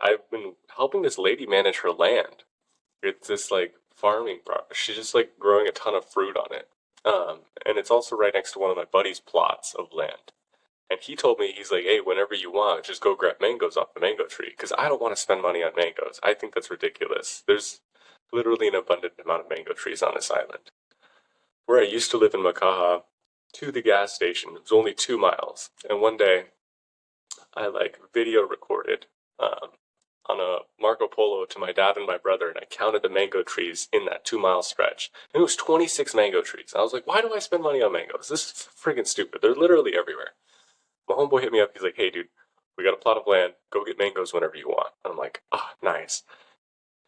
I've been helping this lady manage her land. It's this like farming She's just like growing a ton of fruit on it. And it's also right next to one of my buddy's plots of land. And he told me, he's like, hey, whenever you want, just go grab mangoes off the mango tree. Because I don't want to spend money on mangoes. I think that's ridiculous. There's literally an abundant amount of mango trees on this island. Where I used to live in Makaha, to the gas station, it was only 2 miles. And one day, I like video recorded on a Marco Polo to my dad and my brother, and I counted the mango trees in that 2 mile stretch. And it was 26 mango trees. I was like, why do I spend money on mangoes? This is friggin' stupid. They're literally everywhere. My homeboy hit me up. He's like, hey, dude, we got a plot of land. Go get mangoes whenever you want. And I'm like, ah, nice.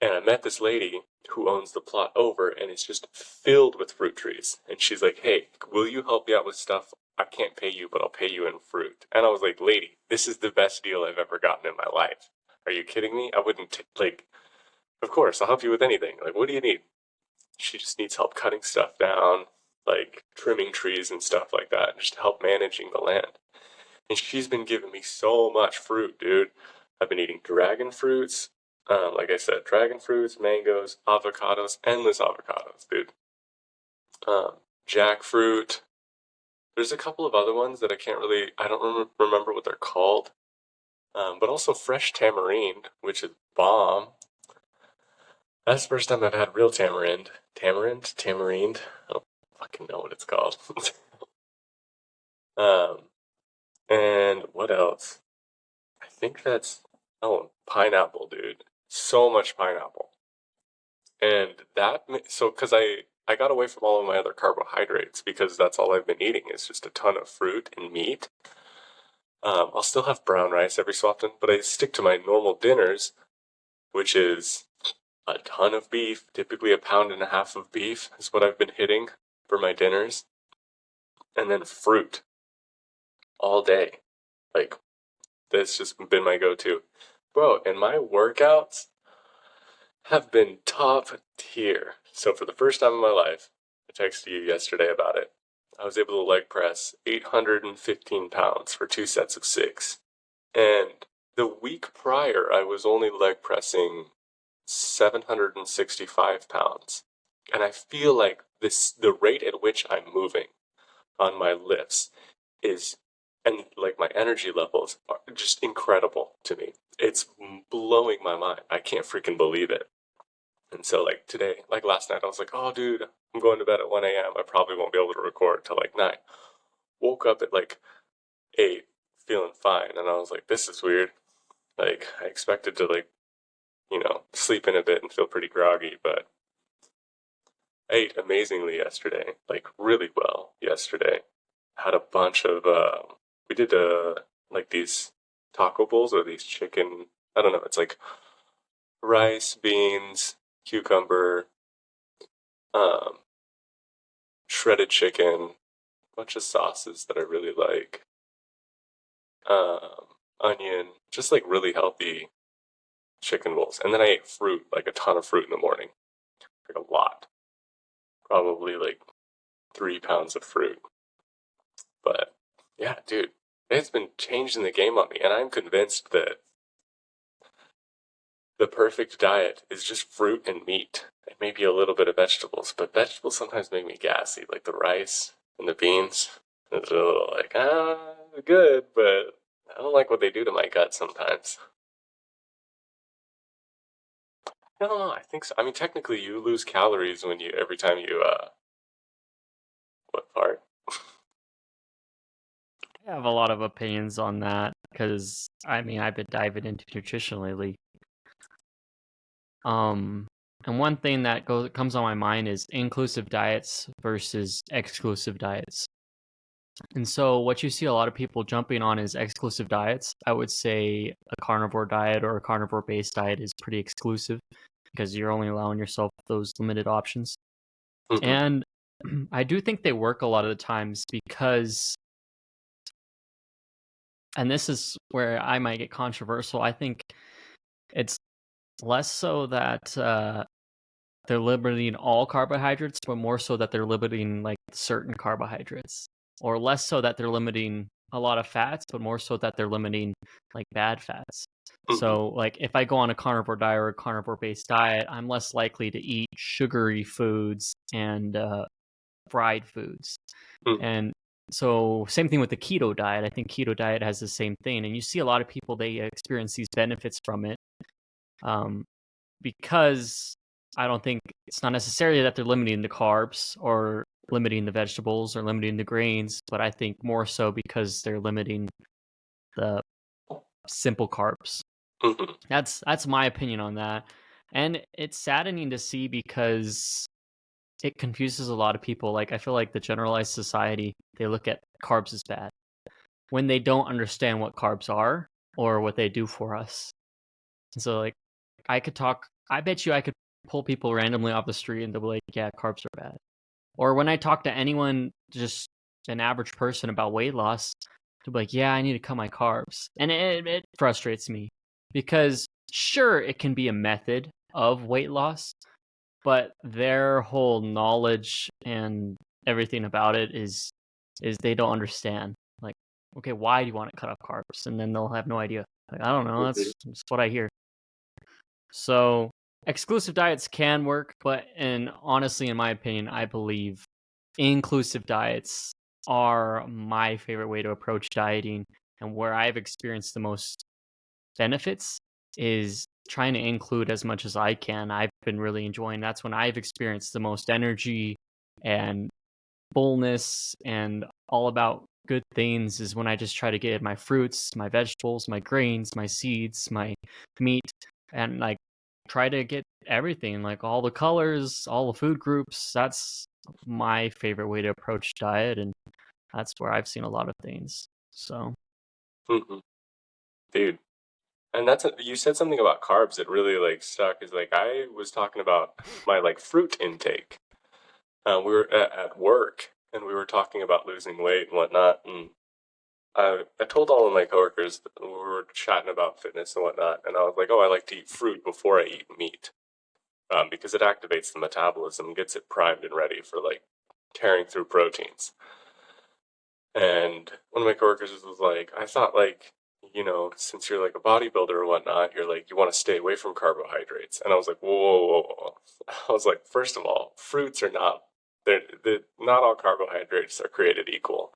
And I met this lady who owns the plot over, and it's just filled with fruit trees. And she's like, hey, will you help me out with stuff? I can't pay you, but I'll pay you in fruit. And I was like, lady, this is the best deal I've ever gotten in my life. Are you kidding me? I wouldn't, like, of course, I'll help you with anything. Like, what do you need? She just needs help cutting stuff down, like trimming trees and stuff like that, just help managing the land. And she's been giving me so much fruit, dude. I've been eating dragon fruits. Like I said, dragon fruits, mangoes, avocados, endless avocados, dude. Jackfruit. There's a couple of other ones that I don't remember what they're called. But also fresh tamarind, which is bomb. That's the first time I've had real tamarind. Tamarind. I don't fucking know what it's called. um, and what else? I think pineapple, dude. So much pineapple. And because I got away from all of my other carbohydrates because that's all I've been eating is just a ton of fruit and meat. I'll still have brown rice every so often, but I stick to my normal dinners, which is a ton of beef. Typically, a pound and a half of beef is what I've been hitting for my dinners. And then fruit all day. Like, that's just been my go to. Bro, and my workouts have been top tier. So, for the first time in my life, I texted you yesterday about it. I was able to leg press 815 pounds for 2 sets of 6. And the week prior, I was only leg pressing 765 pounds. And I feel like the rate at which I'm moving on my lifts and like my energy levels are just incredible to me. It's blowing my mind. I can't freaking believe it. And so, like today, like last night, I was like, oh, dude, I'm going to bed at 1 a.m. I probably won't be able to record till like 9. Woke up at like 8, feeling fine. And I was like, this is weird. Like, I expected to, like, sleep in a bit and feel pretty groggy, but I ate amazingly yesterday. Like, really well yesterday. Had a bunch of, we did, like, these taco bowls or these chicken, I don't know, it's like rice, beans, cucumber, um, shredded chicken, bunch of sauces that I really like, onion, just like really healthy chicken bowls. And then I ate fruit, like a ton of fruit in the morning, like a lot, probably like 3 pounds of fruit. But yeah, dude, it's been changing the game on me, and I'm convinced that the perfect diet is just fruit and meat, and maybe a little bit of vegetables. But vegetables sometimes make me gassy, like the rice and the beans. It's a little like, good, but I don't like what they do to my gut sometimes. I don't know. I think so. I mean, technically, you lose calories every time you what part? I have a lot of opinions on that because I mean I've been diving into nutrition lately. And one thing that comes on my mind is inclusive diets versus exclusive diets. And so what you see a lot of people jumping on is exclusive diets. I would say a carnivore diet or a carnivore based diet is pretty exclusive because you're only allowing yourself those limited options. Hmm. And I do think they work a lot of the times because, and this is where I might get controversial, I think it's less so that they're limiting all carbohydrates, but more so that they're limiting like certain carbohydrates, or less so that they're limiting a lot of fats, but more so that they're limiting like bad fats. Hmm. So, like, if I go on a carnivore diet or a carnivore-based diet, I'm less likely to eat sugary foods and fried foods. Hmm. And so, same thing with the keto diet. I think keto diet has the same thing, and you see a lot of people they experience these benefits from it, um, because I don't think it's not necessarily that they're limiting the carbs or limiting the vegetables or limiting the grains, but I think more so because they're limiting the simple carbs. Hmm. That's my opinion on that. And it's saddening to see because it confuses a lot of people. Like I feel like the generalized society, they look at carbs as bad when they don't understand what carbs are or what they do for us. And so like I bet you I could pull people randomly off the street and they'll be like, yeah, carbs are bad. Or when I talk to anyone, just an average person about weight loss, they'll be like, yeah, I need to cut my carbs. And it frustrates me because sure, it can be a method of weight loss, but their whole knowledge and everything about it is they don't understand. Like, okay, why do you want to cut off carbs? And then they'll have no idea. Like, I don't know. That's what I hear. So exclusive diets can work, but and honestly, in my opinion, I believe inclusive diets are my favorite way to approach dieting, and where I've experienced the most benefits is trying to include as much as I can. I've been really enjoying that's when I've experienced the most energy and fullness and all about good things is when I just try to get my fruits, my vegetables, my grains, my seeds, my meat, and like try to get everything, like all the colors, all the food groups. That's my favorite way to approach diet, and that's where I've seen a lot of things. So, Hmm. Dude, and you said something about carbs that really like stuck. Is like I was talking about my like fruit intake. We were at work and we were talking about losing weight and whatnot, and I told all of my coworkers that we were chatting about fitness and whatnot, and I was like, "Oh, I like to eat fruit before I eat meat, because it activates the metabolism, and gets it primed and ready for like tearing through proteins." And one of my coworkers was like, "I thought like, since you're like a bodybuilder or whatnot, you're like you want to stay away from carbohydrates." And I was like, "Whoa, whoa, whoa, whoa." I was like, "First of all, fruits are not they're not all carbohydrates are created equal."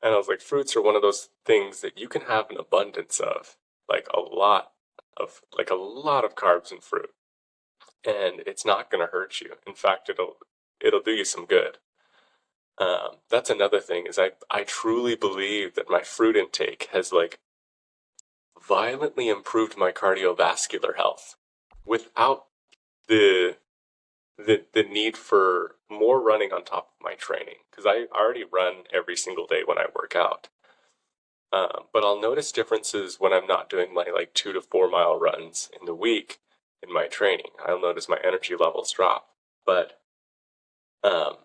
And I was like, fruits are one of those things that you can have an abundance of, like a lot of carbs in fruit, and it's not going to hurt you. In fact, it'll do you some good. That's another thing is I truly believe that my fruit intake has like violently improved my cardiovascular health without the the need for more running on top of my training because I already run every single day when I work out. But I'll notice differences when I'm not doing my like 2 to 4 mile runs in the week in my training. I'll notice my energy levels drop. But um,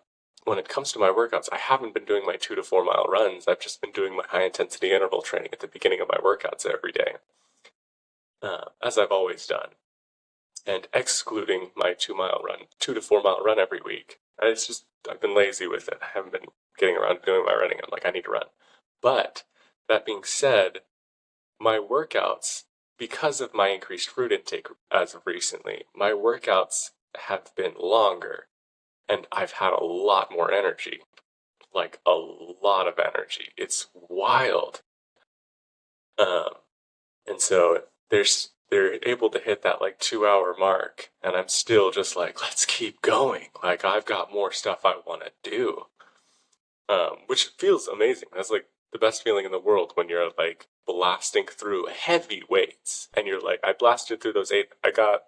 when it comes to my workouts, I haven't been doing my 2 to 4 mile runs. I've just been doing my high intensity interval training at the beginning of my workouts every day, as I've always done, and excluding my 2 mile run, 2 to 4 mile run every week. It's just I've been lazy with it. I haven't been getting around to doing my running. I'm like I need to run. But that being said, my workouts, because of my increased fruit intake as of recently, my workouts have been longer and I've had a lot more energy. Like a lot of energy. It's wild. Um, and so they're able to hit that like 2 hour mark, and I'm still just like, let's keep going. Like I've got more stuff I want to do, which feels amazing. That's like the best feeling in the world when you're like blasting through heavy weights, and you're like, I blasted through those eight. I got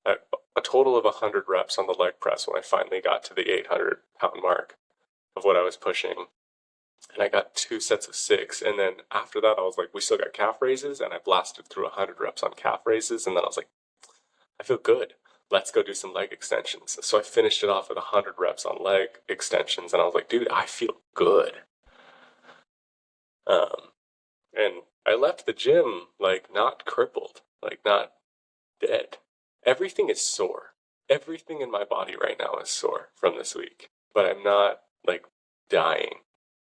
a, a total of 100 reps on the leg press when I finally got to the 800-pound mark of what I was pushing. And I got 2 sets of 6. And then after that, I was like, we still got calf raises. And I blasted through 100 reps on calf raises. And then I was like, I feel good. Let's go do some leg extensions. So I finished it off with 100 reps on leg extensions. And I was like, dude, I feel good. Um, and I left the gym like not crippled, like not dead. Everything is sore. Everything in my body right now is sore from this week. But I'm not like dying,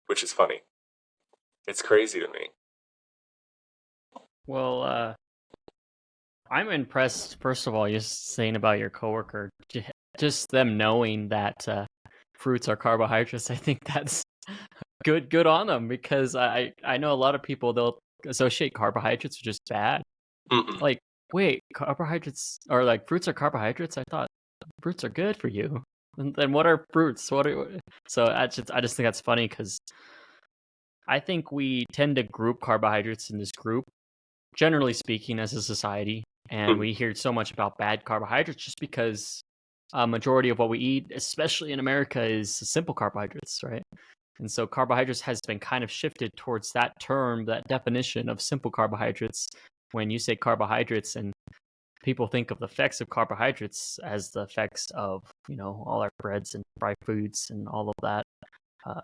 which is funny. It's crazy to me. well, I'm impressed. First of all, you're saying about your coworker, just them knowing that fruits are carbohydrates. I think that's good on them because I know a lot of people they'll associate carbohydrates with just bad. Mm-mm. Like, wait, carbohydrates or like fruits are carbohydrates? I thought fruits are good for you. And then what are fruits? So I just think that's funny because I think we tend to group carbohydrates in this group, generally speaking, as a society, and Mm. we hear so much about bad carbohydrates just because a majority of what we eat, especially in America, is simple carbohydrates, right? And so carbohydrates has been kind of shifted towards that term, that definition of simple carbohydrates. When you say carbohydrates and people think of the effects of carbohydrates as the effects of, all our breads and fried foods and all of that. Uh,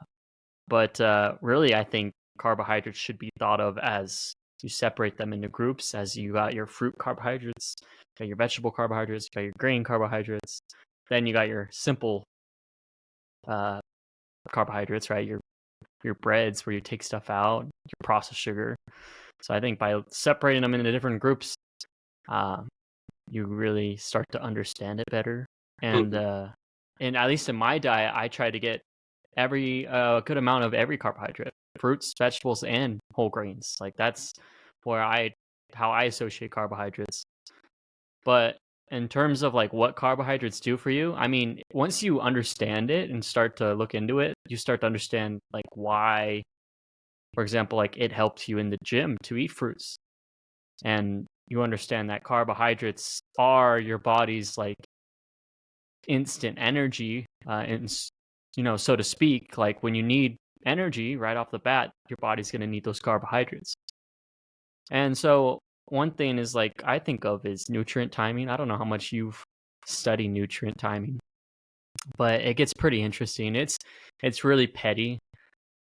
but really, I think carbohydrates should be thought of as you separate them into groups as you got your fruit carbohydrates, you got your vegetable carbohydrates, you got your grain carbohydrates, then you got your simple uh, carbohydrates, right? Your breads where you take stuff out, your processed sugar. So I think by separating them into different groups, uh, you really start to understand it better. And Mhm. uh, and at least in my diet, I try to get every good amount of every carbohydrate, fruits, vegetables, and whole grains. Like that's where I how I associate carbohydrates. But in terms of like what carbohydrates do for you, I mean, once you understand it and start to look into it, you start to understand like why, for example, like it helps you in the gym to eat fruits. And you understand that carbohydrates are your body's like instant energy, so to speak. Like when you need energy right off the bat, your body's going to need those carbohydrates. And so one thing is like I think of is nutrient timing. I don't know how much you've studied nutrient timing, but it gets pretty interesting. It's really petty.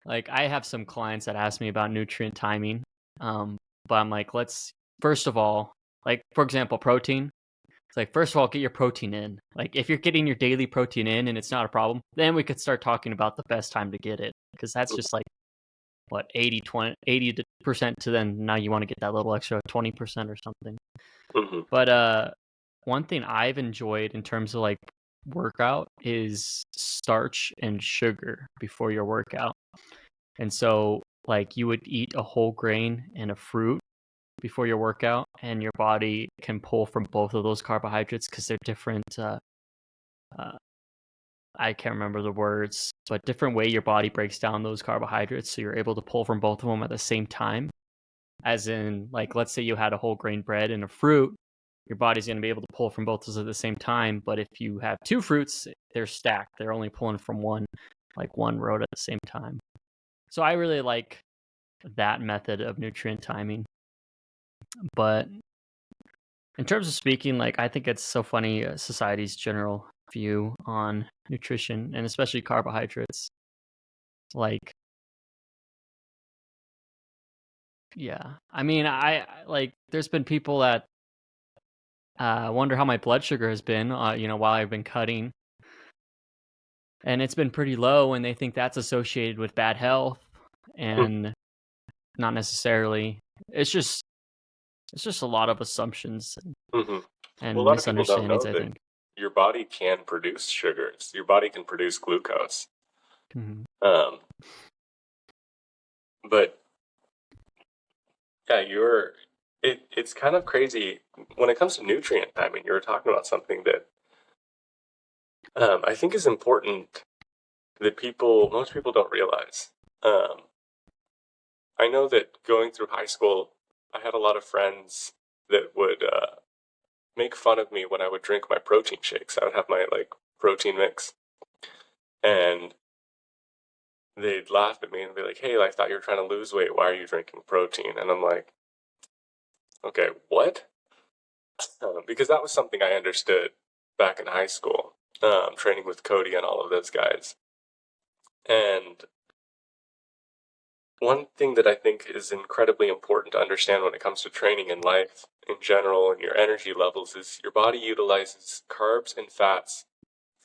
Like I have some clients that ask me about nutrient timing, but I'm like, let's first of all, like for example, protein. It's like first of all, get your protein in. Like if you're getting your daily protein in and it's not a problem, then we could start talking about the best time to get it because that's just like what 80% to then now you want to get that little extra 20% or something. Mhm. But one thing I've enjoyed in terms of like workout is starch and sugar before your workout. And so like you would eat a whole grain and a fruit before your workout, and your body can pull from both of those carbohydrates because they're different. Uh, I can't remember the words, but different way your body breaks down those carbohydrates, so you're able to pull from both of them at the same time. As in, like, let's say you had a whole grain bread and a fruit, your body's going to be able to pull from both those at the same time. But if you have two fruits, they're stacked. They're only pulling from one road at the same time. So I really like that method of nutrient timing. But in terms of speaking, like I think it's so funny society's general view on nutrition and especially carbohydrates. Like, yeah, I mean, like there's been people that wonder how my blood sugar has been, while I've been cutting, and it's been pretty low, and they think that's associated with bad health, and not necessarily. It's just it's just a lot of assumptions Mhm. Well, a and lot of people don't know misunderstandings, I that think. your body can produce sugars. Your body can produce glucose. Hmm. Um, but yeah, it's kind of crazy when it comes to nutrient timing. You were talking about something that I think is important that most people don't realize. Um, I know that going through high school, I had a lot of friends that would make fun of me when I would drink my protein shakes. I would have my like protein mix, and they'd laugh at me and be like, "Hey, I thought you were trying to lose weight. Why are you drinking protein?" And I'm like, "Okay, what?" Because that was something I understood back in high school, training with Cody and all of those guys. And one thing that I think is incredibly important to understand when it comes to training in life in general and your energy levels is your body utilizes carbs and fats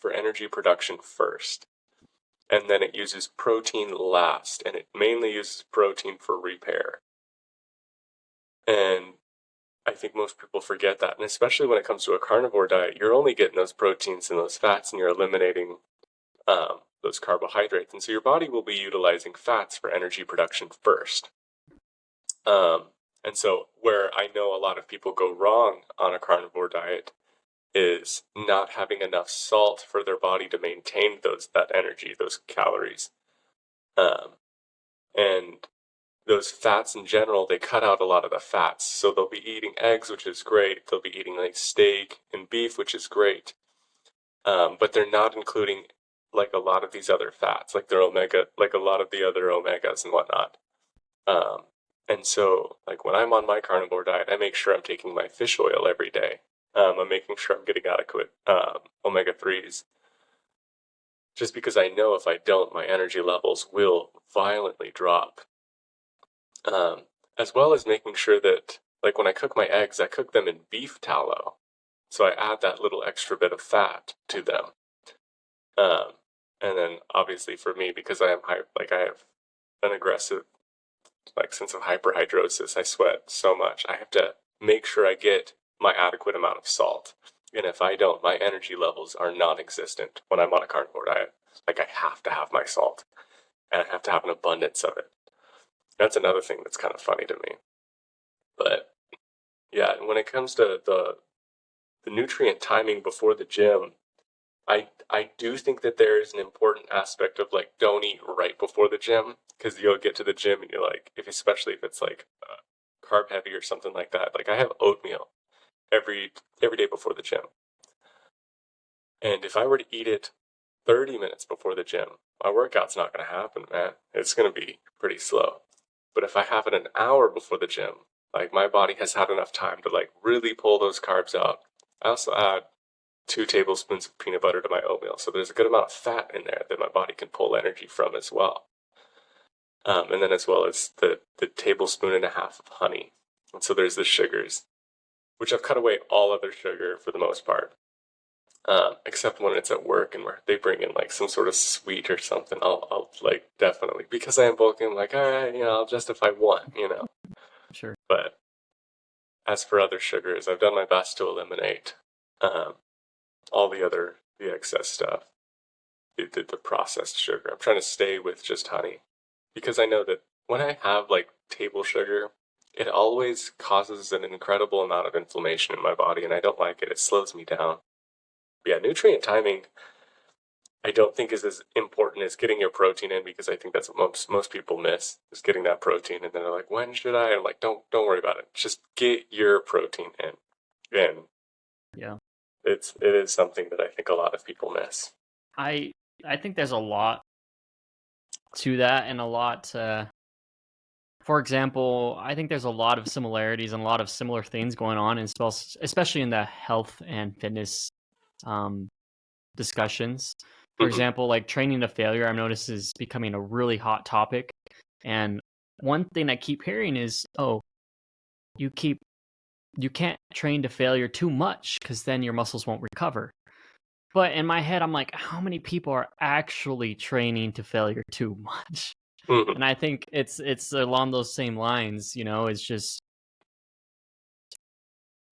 for energy production first, and then it uses protein last, and it mainly uses protein for repair. And I think most people forget that. And especially when it comes to a carnivore diet, you're only getting those proteins and those fats, and you're eliminating those carbohydrates. And so your body will be utilizing fats for energy production first. And so where I know a lot of people go wrong on a carnivore diet is not having enough salt for their body to maintain that energy, those calories. And those fats in general, they cut out a lot of the fats. So they'll be eating eggs, which is great. They'll be eating like steak and beef, which is great. But they're not including like a lot of these other fats, like their omega, like a lot of the other omegas and whatnot. And so, like when I'm on my carnivore diet, I make sure I'm taking my fish oil every day. I'm making sure I'm getting adequate omega 3s. Just because I know if I don't, my energy levels will violently drop. As well as making sure that, like when I cook my eggs, I cook them in beef tallow. So I add that little extra bit of fat to them. And then obviously for me, because I have an aggressive sense of hyperhidrosis, I sweat so much. I have to make sure I get my adequate amount of salt. And if I don't, my energy levels are non-existent when I'm on a carnivore diet. Like I have to have my salt, and I have to have an abundance of it. That's another thing that's kind of funny to me. But yeah, when it comes to the nutrient timing before the gym, I do think that there is an important aspect of like don't eat right before the gym, because you'll get to the gym and you're like, especially if it's like carb heavy or something like that. Like I have oatmeal every day before the gym, and if I were to eat it 30 minutes before the gym, my workout's not going to happen, man. It's going to be pretty slow. But if I have it an hour before the gym, like my body has had enough time to like really pull those carbs out. I also add 2 tablespoons of peanut butter to my oatmeal, so there's a good amount of fat in there that my body can pull energy from as well. And then as well as the tablespoon and a half of honey. And so there's the sugars, which I've cut away all other sugar for the most part. Except when it's at work and where they bring in like some sort of sweet or something, I'll like definitely, because I am bulking, I'm like, all right, I'll justify one. Sure. But as for other sugars, I've done my best to eliminate all the excess stuff, the processed sugar. I'm trying to stay with just honey, because I know that when I have like table sugar, it always causes an incredible amount of inflammation in my body, and I don't like it. It slows me down. Yeah, nutrient timing I don't think is as important as getting your protein in, because I think that's what most people miss, is getting that protein, and then they're like, when should I? I'm like, don't worry about it. Just get your protein in. And yeah, it is something that I think a lot of people miss. I think there's a lot to that, and a lot for example, I think there's a lot of similarities and a lot of similar things going on, especially in the health and fitness discussions. For example, like training to failure, I've noticed is becoming a really hot topic. And one thing I keep hearing is, you can't train to failure too much, because then your muscles won't recover. But in my head, I'm like, how many people are actually training to failure too much? And I think it's along those same lines, it's just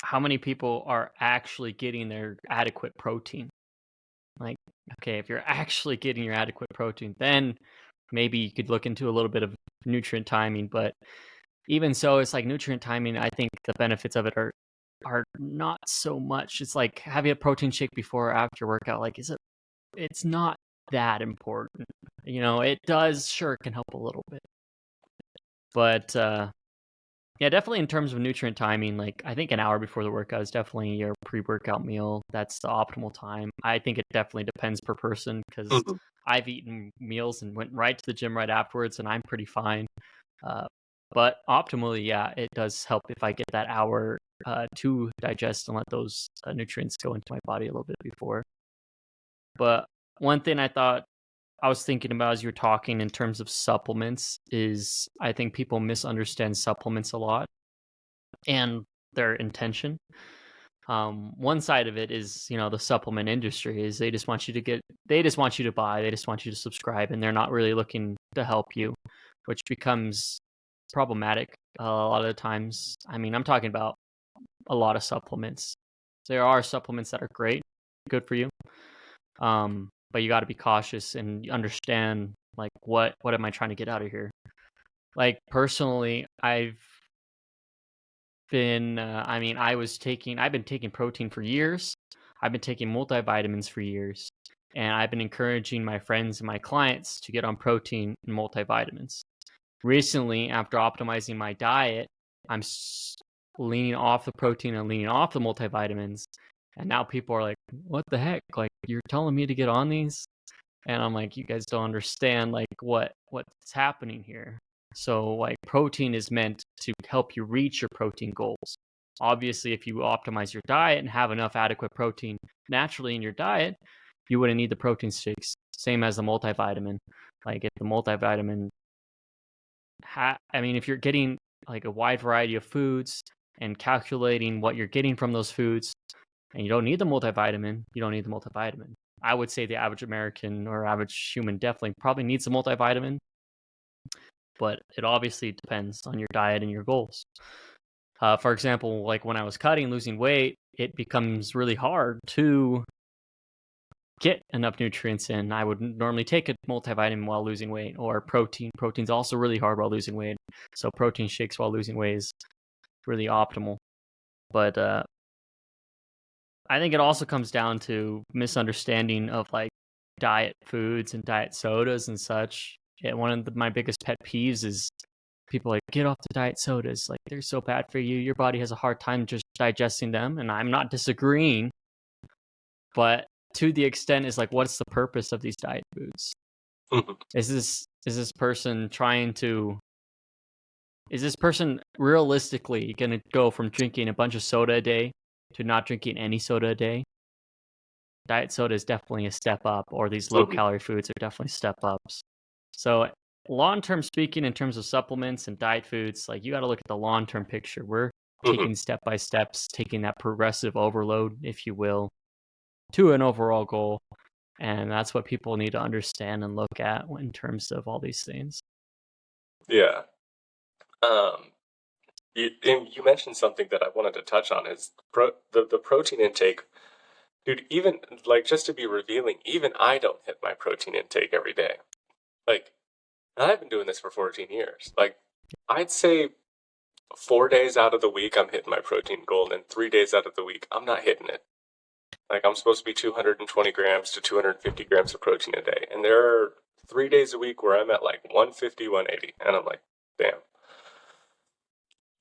how many people are actually getting their adequate protein. Like, okay, if you're actually getting your adequate protein, then maybe you could look into a little bit of nutrient timing. But even so, it's like nutrient timing, I think the benefits of it are not so much. It's like having a protein shake before or after workout. Like, it's not that important. It does, sure, can help a little bit. But yeah, definitely in terms of nutrient timing, like I think an hour before the workout is definitely your pre-workout meal. That's the optimal time. I think it definitely depends per person, because I've eaten meals and went right to the gym right afterwards, and I'm pretty fine. But optimally, yeah, it does help if I get that hour to digest and let those nutrients go into my body a little bit before. But one thing I was thinking about as you were talking in terms of supplements is, I think people misunderstand supplements a lot and their intention. One side of it is, the supplement industry is they just want you to buy, they just want you to subscribe, and they're not really looking to help you, which becomes problematic a lot of the times. I mean, I'm talking about a lot of supplements. There are supplements that are great, good for you. But you got to be cautious and understand like what am I trying to get out of here? Like personally, I've been I've been taking protein for years. I've been taking multivitamins for years, and I've been encouraging my friends and my clients to get on protein and multivitamins. Recently, after optimizing my diet, I'm leaning off the protein and leaning off the multivitamins. And now people are like, what the heck? Like, you're telling me to get on these? And I'm like, you guys don't understand like what's happening here. So like protein is meant to help you reach your protein goals. Obviously, if you optimize your diet and have enough adequate protein naturally in your diet, you wouldn't need the protein shakes. Same as the multivitamin. Like if the multivitamin if you're getting like a wide variety of foods and calculating what you're getting from those foods, and you don't need the multivitamin, you don't need the multivitamin. I would say the average American or average human definitely probably needs a multivitamin, but it obviously depends on your diet and your goals. For example, like when I was losing weight, it becomes really hard to get enough nutrients in. I would normally take a multivitamin while losing weight, or protein. Protein's also really hard while losing weight. So protein shakes while losing weight is really optimal. But I think it also comes down to misunderstanding of like diet foods and diet sodas and such. One of my biggest pet peeves is people like, get off the diet sodas. Like they're so bad for you. Your body has a hard time just digesting them. And I'm not disagreeing, but to the extent is like, what's the purpose of these diet foods? Is this person realistically going to go from drinking a bunch of soda a day to not drinking any soda a day? Diet soda is definitely a step up, or these low calorie foods are definitely step ups. So long term speaking, in terms of supplements and diet foods, like you got to look at the long term picture. We're taking step by steps, taking that progressive overload, if you will, to an overall goal. And that's what people need to understand and look at in terms of all these things. Yeah. You mentioned something that I wanted to touch on is the protein intake. Dude, even like just to be revealing, even I don't hit my protein intake every day. Like, and I've been doing this for 14 years. Like, I'd say 4 days out of the week I'm hitting my protein goal, and 3 days out of the week I'm not hitting it. Like, I'm supposed to be 220 grams to 250 grams of protein a day, and there are 3 days a week where I'm at like 150, 180, and I'm like, damn.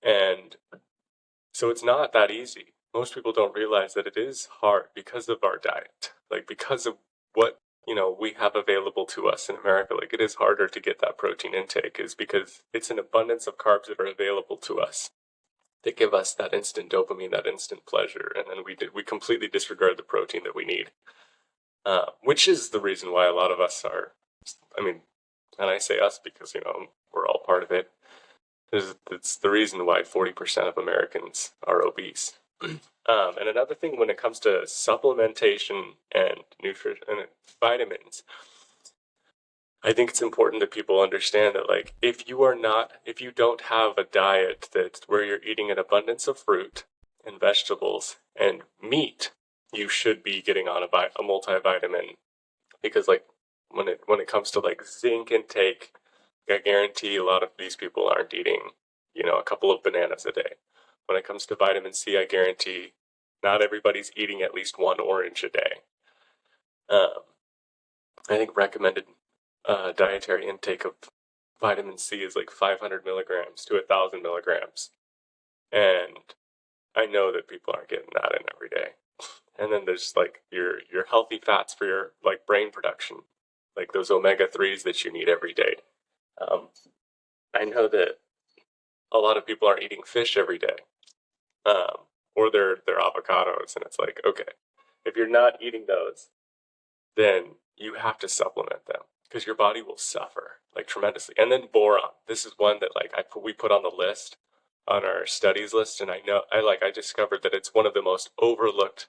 And so it's not that easy. Most people don't realize that it is hard because of our diet, like because of what we have available to us in America. Like it is harder to get that protein intake, is because it's an abundance of carbs that are available to us that give us that instant dopamine, that instant pleasure, and then we completely disregard the protein that we need, which is the reason why a lot of us are. I mean, and I say us because we're all part of it. It's the reason why 40% of Americans are obese. And another thing when it comes to supplementation and nutrition and vitamins, I think it's important that people understand that like if you don't have a diet that's where you're eating an abundance of fruit and vegetables and meat, you should be getting on a multivitamin, because like when it comes to like zinc intake, I guarantee a lot of these people aren't eating, a couple of bananas a day. When it comes to vitamin C, I guarantee not everybody's eating at least one orange a day. I think recommended dietary intake of vitamin C is like 500 milligrams to 1,000 milligrams. And I know that people aren't getting that in every day. And then there's like your healthy fats for your like brain production, like those omega-3s that you need every day. I know that a lot of people aren't eating fish every day, or their avocados, and it's like, okay, if you're not eating those, then you have to supplement them because your body will suffer like tremendously. And then boron. This is one that like we put on the list, on our studies list, and I discovered that it's one of the most overlooked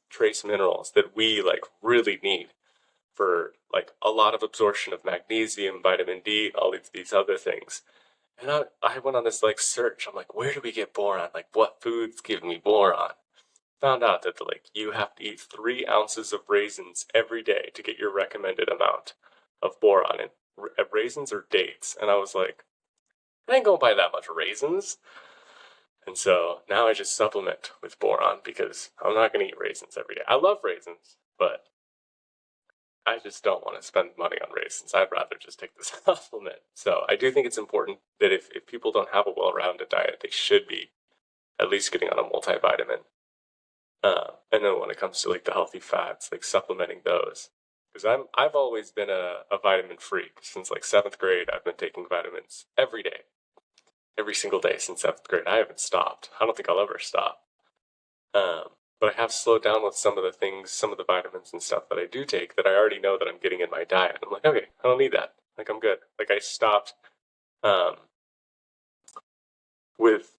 trace minerals that we like really need for like a lot of absorption of magnesium, vitamin D, all these other things. And I went on this like search. I'm like, where do we get boron? Like, what foods give me boron? Found out that like you have to eat 3 ounces of raisins every day to get your recommended amount of boron. And raisins or dates. And I was like, I ain't gonna buy that much raisins. And so now I just supplement with boron because I'm not gonna eat raisins every day. I love raisins, but I just don't want to spend money on raisins. I'd rather just take the supplement. So I do think it's important that if people don't have a well-rounded diet, they should be at least getting on a multivitamin. And then when it comes to like the healthy fats, like supplementing those, because I've always been a vitamin freak since like 7th grade. I've been taking vitamins every day, every single day since 7th grade. I haven't stopped. I don't think I'll ever stop. Um, but I have slowed down with some of the things, some of the vitamins and stuff that I do take that I already know that I'm getting in my diet. I'm like, okay, I don't need that. Like I'm good. Like I stopped um, with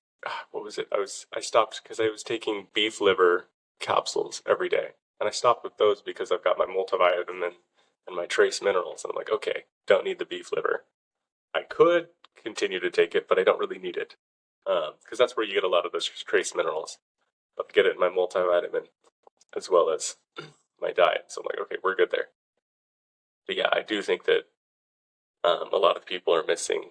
what was it? I stopped because I was taking beef liver capsules every day, and I stopped with those because I've got my multivitamin and my trace minerals, and I'm like, okay, don't need the beef liver. I could continue to take it, but I don't really need it because that's where you get a lot of those trace minerals. I'll get it in my multivitamin as well as my diet. So I'm like, okay, we're good there. But yeah, I do think that a lot of people are missing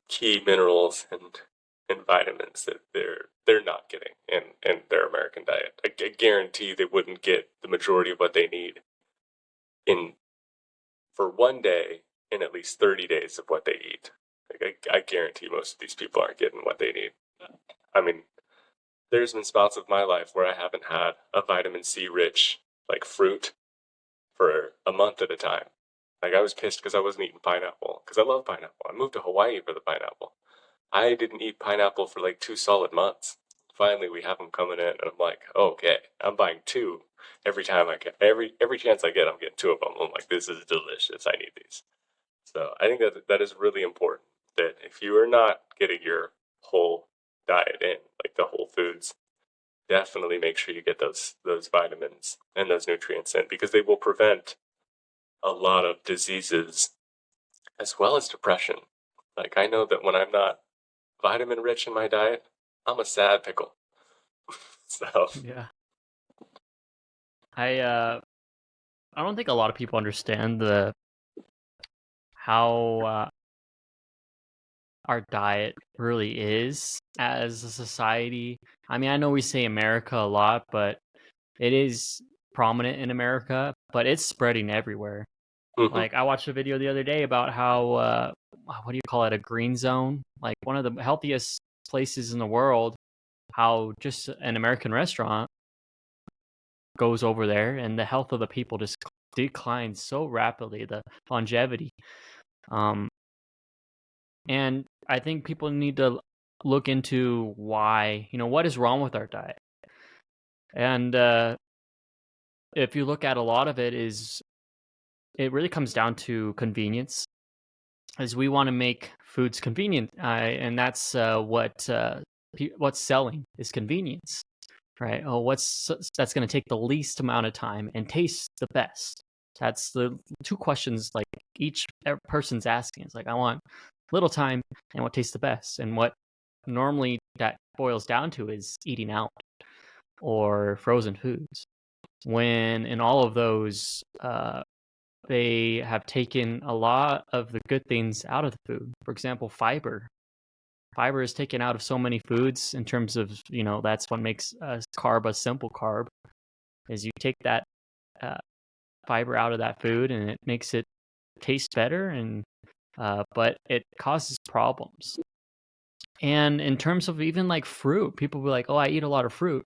key minerals and vitamins that they're not getting in their American diet. I guarantee they wouldn't get the majority of what they need in for one day in at least 30 days of what they eat. Like I guarantee most of these people aren't getting what they need. I mean, there's been spots of my life where I haven't had a vitamin C rich like fruit for a month at a time. Like I was pissed because I wasn't eating pineapple because I love pineapple. I moved to Hawaii for the pineapple. I didn't eat pineapple for like 2 solid months. Finally, we have them coming in, and I'm like, okay, I'm buying two every time I get every chance I get. I'm getting two of them. I'm like, this is delicious. I need these. So I think that is really important. That if you are not getting your whole diet in, like the whole foods, definitely make sure you get those vitamins and those nutrients in because they will prevent a lot of diseases as well as depression. Like I know that when I'm not vitamin rich in my diet, I'm a sad pickle. So Yeah. I don't think a lot of people understand the how our diet really is as a society. I mean, I know we say America a lot, but it is prominent in America, but it's spreading everywhere. mhm. Like I watched a video the other day about how what do you call it, a green zone, like one of the healthiest places in the world, how just an American restaurant goes over there and the health of the people just declines so rapidly, the longevity. Um, and I think people need to look into why, what is wrong with our diet. And if you look at a lot of it really comes down to convenience, as we want to make foods convenient, and that's what's selling is convenience, right? Oh, that's going to take the least amount of time and taste the best. That's the two questions like each person's asking. It's like I want little time and what tastes the best, and what normally that boils down to is eating out or frozen foods. When in all of those, they have taken a lot of the good things out of the food. For example, fiber. Fiber is taken out of so many foods in terms of, that's what makes a carb a simple carb, is you take that uh, fiber out of that food and it makes it taste better, and but it causes problems. And in terms of even like fruit, people be like, oh, I eat a lot of fruit.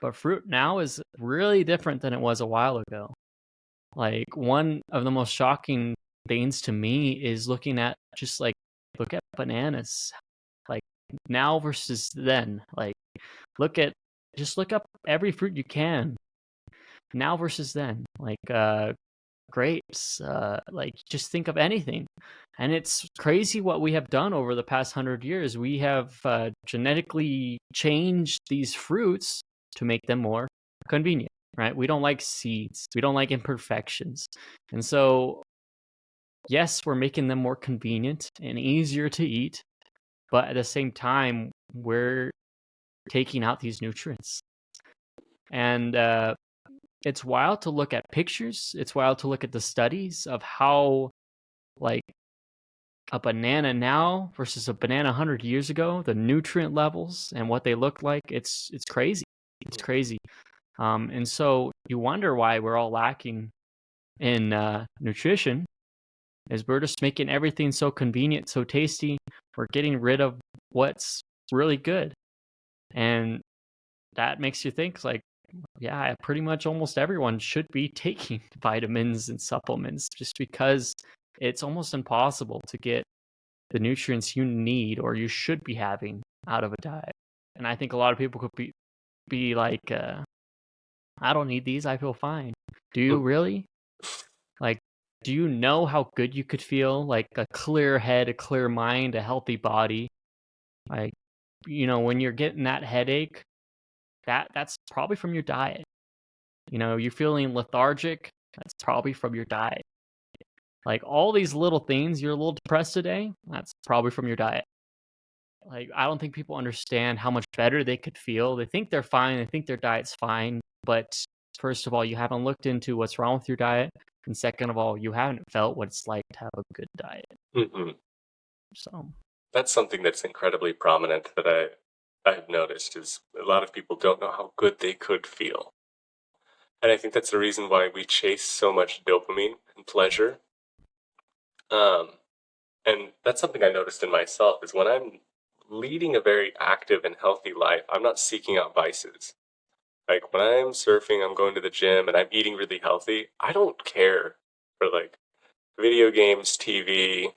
But fruit now is really different than it was a while ago. Like one of the most shocking things to me is looking at just like look at bananas, like now versus then. Like look up every fruit you can now versus then. Like grapes, like just think of anything. And it's crazy what we have done over the past 100 years. We have genetically changed these fruits to make them more convenient, right? We don't like seeds, we don't like imperfections. And so, yes, we're making them more convenient and easier to eat, but at the same time, we're taking out these nutrients. And it's wild to look at pictures. It's wild to look at the studies of how, like, a banana now versus a banana 100 years ago, the nutrient levels and what they look like. It's crazy. It's crazy. And so you wonder why we're all lacking in nutrition, is we're just making everything so convenient, so tasty. We're getting rid of what's really good. And that makes you think, like, yeah, pretty much almost everyone should be taking vitamins and supplements, just because it's almost impossible to get the nutrients you need or you should be having out of a diet. And I think a lot of people could be like, I don't need these, I feel fine. Do you really? Like, do you know how good you could feel? Like a clear head, a clear mind, a healthy body. Like, when you're getting that headache, that's probably from your diet. You're feeling lethargic, that's probably from your diet. Like, all these little things, you're a little depressed today, that's probably from your diet. Like, I don't think people understand how much better they could feel. They think they're fine, they think their diet's fine, but first of all, you haven't looked into what's wrong with your diet, and second of all, you haven't felt what it's like to have a good diet. Mm-hmm. So That's something that's incredibly prominent that I've noticed, is a lot of people don't know how good they could feel. And I think that's the reason why we chase so much dopamine and pleasure. And that's something I noticed in myself, is when I'm leading a very active and healthy life, I'm not seeking out vices. Like when I'm surfing, I'm going to the gym, and I'm eating really healthy, I don't care for like video games, TV.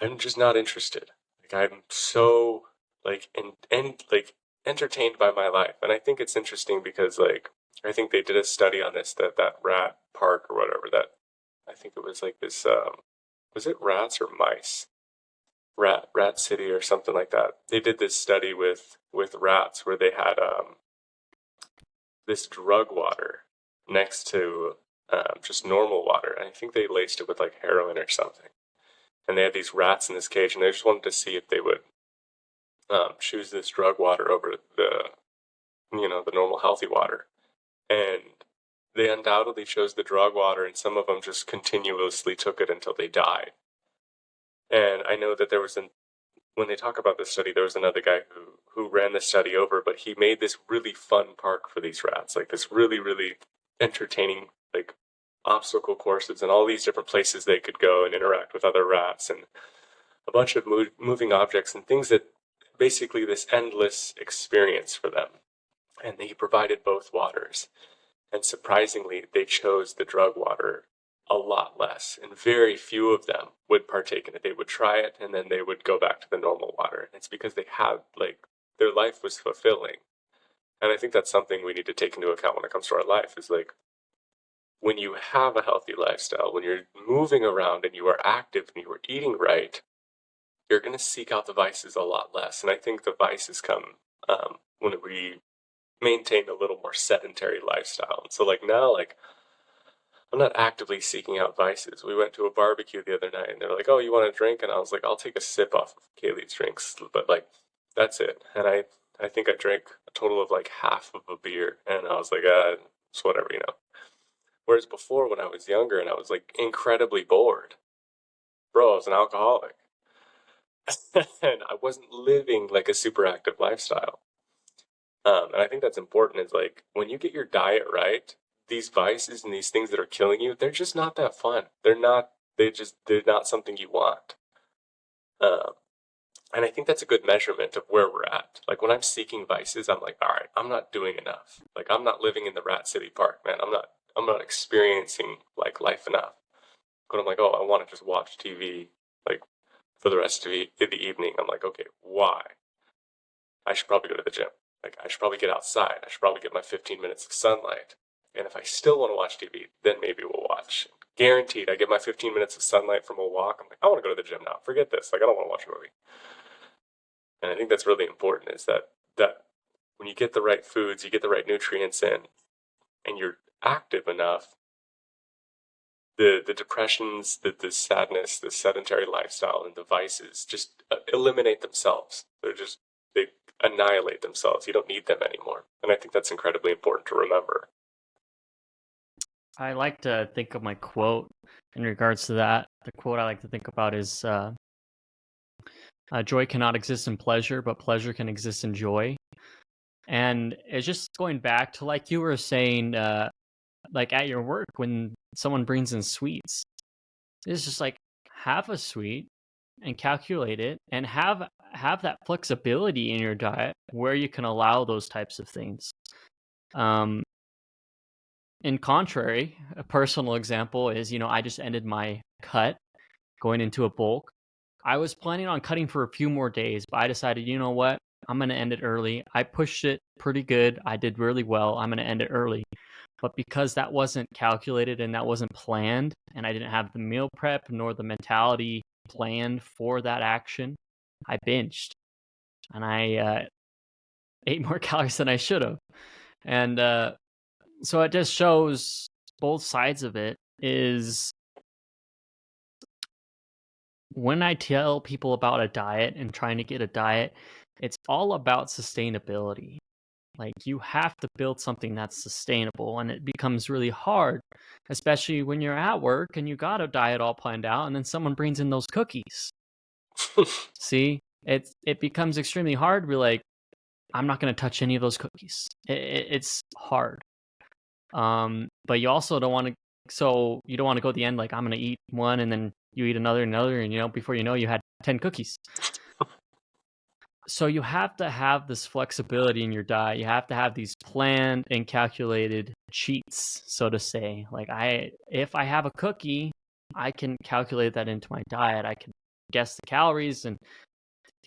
I'm just not interested. Like I'm so like and like entertained by my life. And I think it's interesting because like I think they did a study on this, that rat park or whatever, that I think it was like this was it rats or mice? Rat City or something like that. They did this study with rats where they had this drug water next to just normal water. And I think they laced it with like heroin or something. And they had these rats in this cage, and they just wanted to see if they would choose this drug water over the normal healthy water. And they undoubtedly chose the drug water, and some of them just continuously took it until they died. And I know that when they talk about this study, there was another guy who ran the study over, but he made this really fun park for these rats, like this really, really entertaining, like obstacle courses and all these different places they could go and interact with other rats and a bunch of moving objects and things, that basically this endless experience for them. And he provided both waters. And surprisingly, they chose the drug water a lot less, and very few of them would partake in it. They would try it, and then they would go back to the normal water. And it's because they had, like, their life was fulfilling. And I think that's something we need to take into account when it comes to our life, is like, when you have a healthy lifestyle, when you're moving around and you are active and you are eating right, you're going to seek out the vices a lot less. And I think the vices come when we maintain a little more sedentary lifestyle. And so like now, like I'm not actively seeking out vices. We went to a barbecue the other night and they're like, "Oh, you want a drink?" And I was like, "I'll take a sip off of Kaylee's drinks," but like that's it. And I think I drank a total of like half of a beer, and I was like, it's whatever. Whereas before, when I was younger and I was like incredibly bored, bro, I was an alcoholic. And I wasn't living like a super active lifestyle. And I think that's important, is like when you get your diet right, these vices and these things that are killing you, they're just not that fun. They're not something you want. Um, and I think that's a good measurement of where we're at. Like when I'm seeking vices, I'm like, all right, I'm not doing enough. Like I'm not living in the Rat City Park, man. I'm not experiencing like life enough. But I'm like, oh, I want to just watch TV like for the rest of the evening. I'm like, okay, why? I should probably go to the gym. Like I should probably get outside. I should probably get my 15 minutes of sunlight. And if I still want to watch TV, then maybe we'll watch. Guaranteed, I get my 15 minutes of sunlight from a walk. I'm like, I want to go to the gym now. Forget this. Like I don't want to watch a movie. And I think that's really important, is that when you get the right foods, you get the right nutrients in, and you're active enough, the depressions, the sadness, the sedentary lifestyle, and the vices just eliminate themselves. They annihilate themselves. You don't need them anymore, and I think that's incredibly important to remember. I like to think of my quote in regards to that. The quote I like to think about is joy cannot exist in pleasure, but pleasure can exist in joy. And it's just going back to like you were saying, like at your work when someone brings in sweets, it's just like have a sweet and calculate it and have that flexibility in your diet where you can allow those types of things. Um, in contrary, a personal example is, I just ended my cut going into a bulk. I was planning on cutting for a few more days, but I decided, you know what? I'm going to end it early. I pushed it pretty good. I did really well. I'm going to end it early. But because that wasn't calculated and that wasn't planned, and I didn't have the meal prep nor the mentality planned for that action, I binged and I ate more calories than I should have. And so it just shows both sides of it. Is when I tell people about a diet and trying to get a diet, it's all about sustainability. Like you have to build something that's sustainable, and it becomes really hard, especially when you're at work and you got a diet all planned out, and then someone brings in those cookies. See, it becomes extremely hard. We're like, I'm not going to touch any of those cookies. It's hard. But you also don't want to. So you don't want to go to the end like I'm going to eat one and then you eat another, and before you know, you had 10 cookies. So you have to have this flexibility in your diet. You have to have these planned and calculated cheats, so to say. Like if I have a cookie, I can calculate that into my diet. I can guess the calories and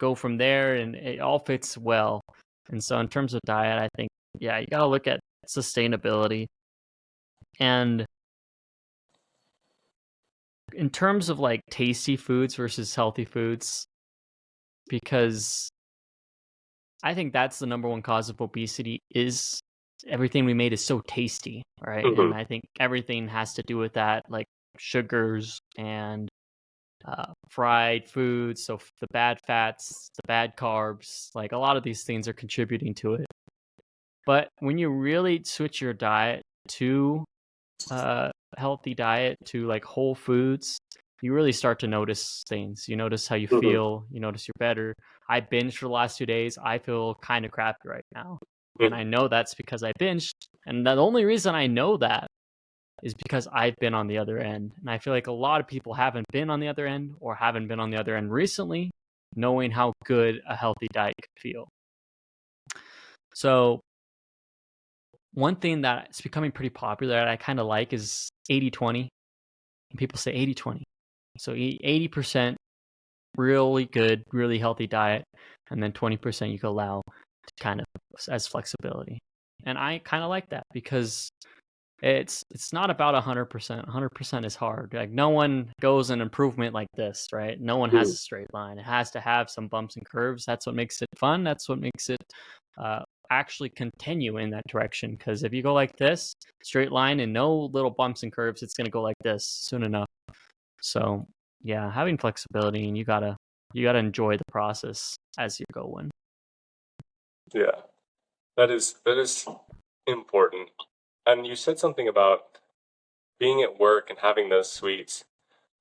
go from there, and it all fits well. And so in terms of diet, I think, yeah, you got to look at sustainability. And in terms of like tasty foods versus healthy foods, because I think that's the number one cause of obesity is everything we made is so tasty, right? Mm-hmm. And I think everything has to do with that, like sugars and fried foods. So the bad fats, the bad carbs, like a lot of these things are contributing to it. But when you really switch your diet to healthy diet, to like whole foods, you really start to notice things. You notice how you feel. You notice you're better. I binged for the last 2 days. I feel kind of crappy right now. And I know that's because I binged. And the only reason I know that is because I've been on the other end. And I feel like a lot of people haven't been on the other end or haven't been on the other end recently, knowing how good a healthy diet could feel. So one thing that's becoming pretty popular that I kind of like is 80-20. People say 80-20. So 80% really good, really healthy diet, and then 20% you can allow to kind of as flexibility. And I kind of like that because it's not about 100%. 100% is hard. Like no one goes an improvement like this, right? No one has a straight line. It has to have some bumps and curves. That's what makes it fun. That's what makes it actually continue in that direction. Because if you go like this, straight line and no little bumps and curves, it's going to go like this soon enough. So yeah, having flexibility, and you gotta enjoy the process as you're going. Yeah, that is important. And you said something about being at work and having those sweets.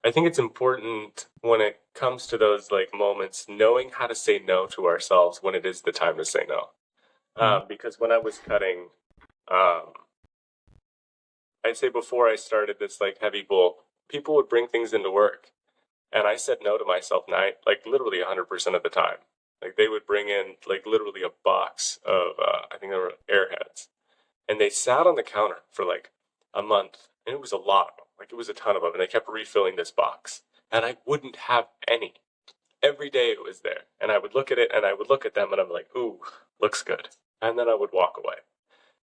I think it's important when it comes to those like moments, knowing how to say no to ourselves when it is the time to say no. Because when I was cutting, I'd say before I started this like heavy bulk, people would bring things into work, and I said no to myself like literally 100% of the time. Like they would bring in like literally a box of I think they were Airheads, and they sat on the counter for like a month, and it was a lot of them. Like it was a ton of them, and they kept refilling this box, and I wouldn't have any. Every day it was there, and I would look at it, and I would look at them, and I'm like, ooh, looks good, and then I would walk away.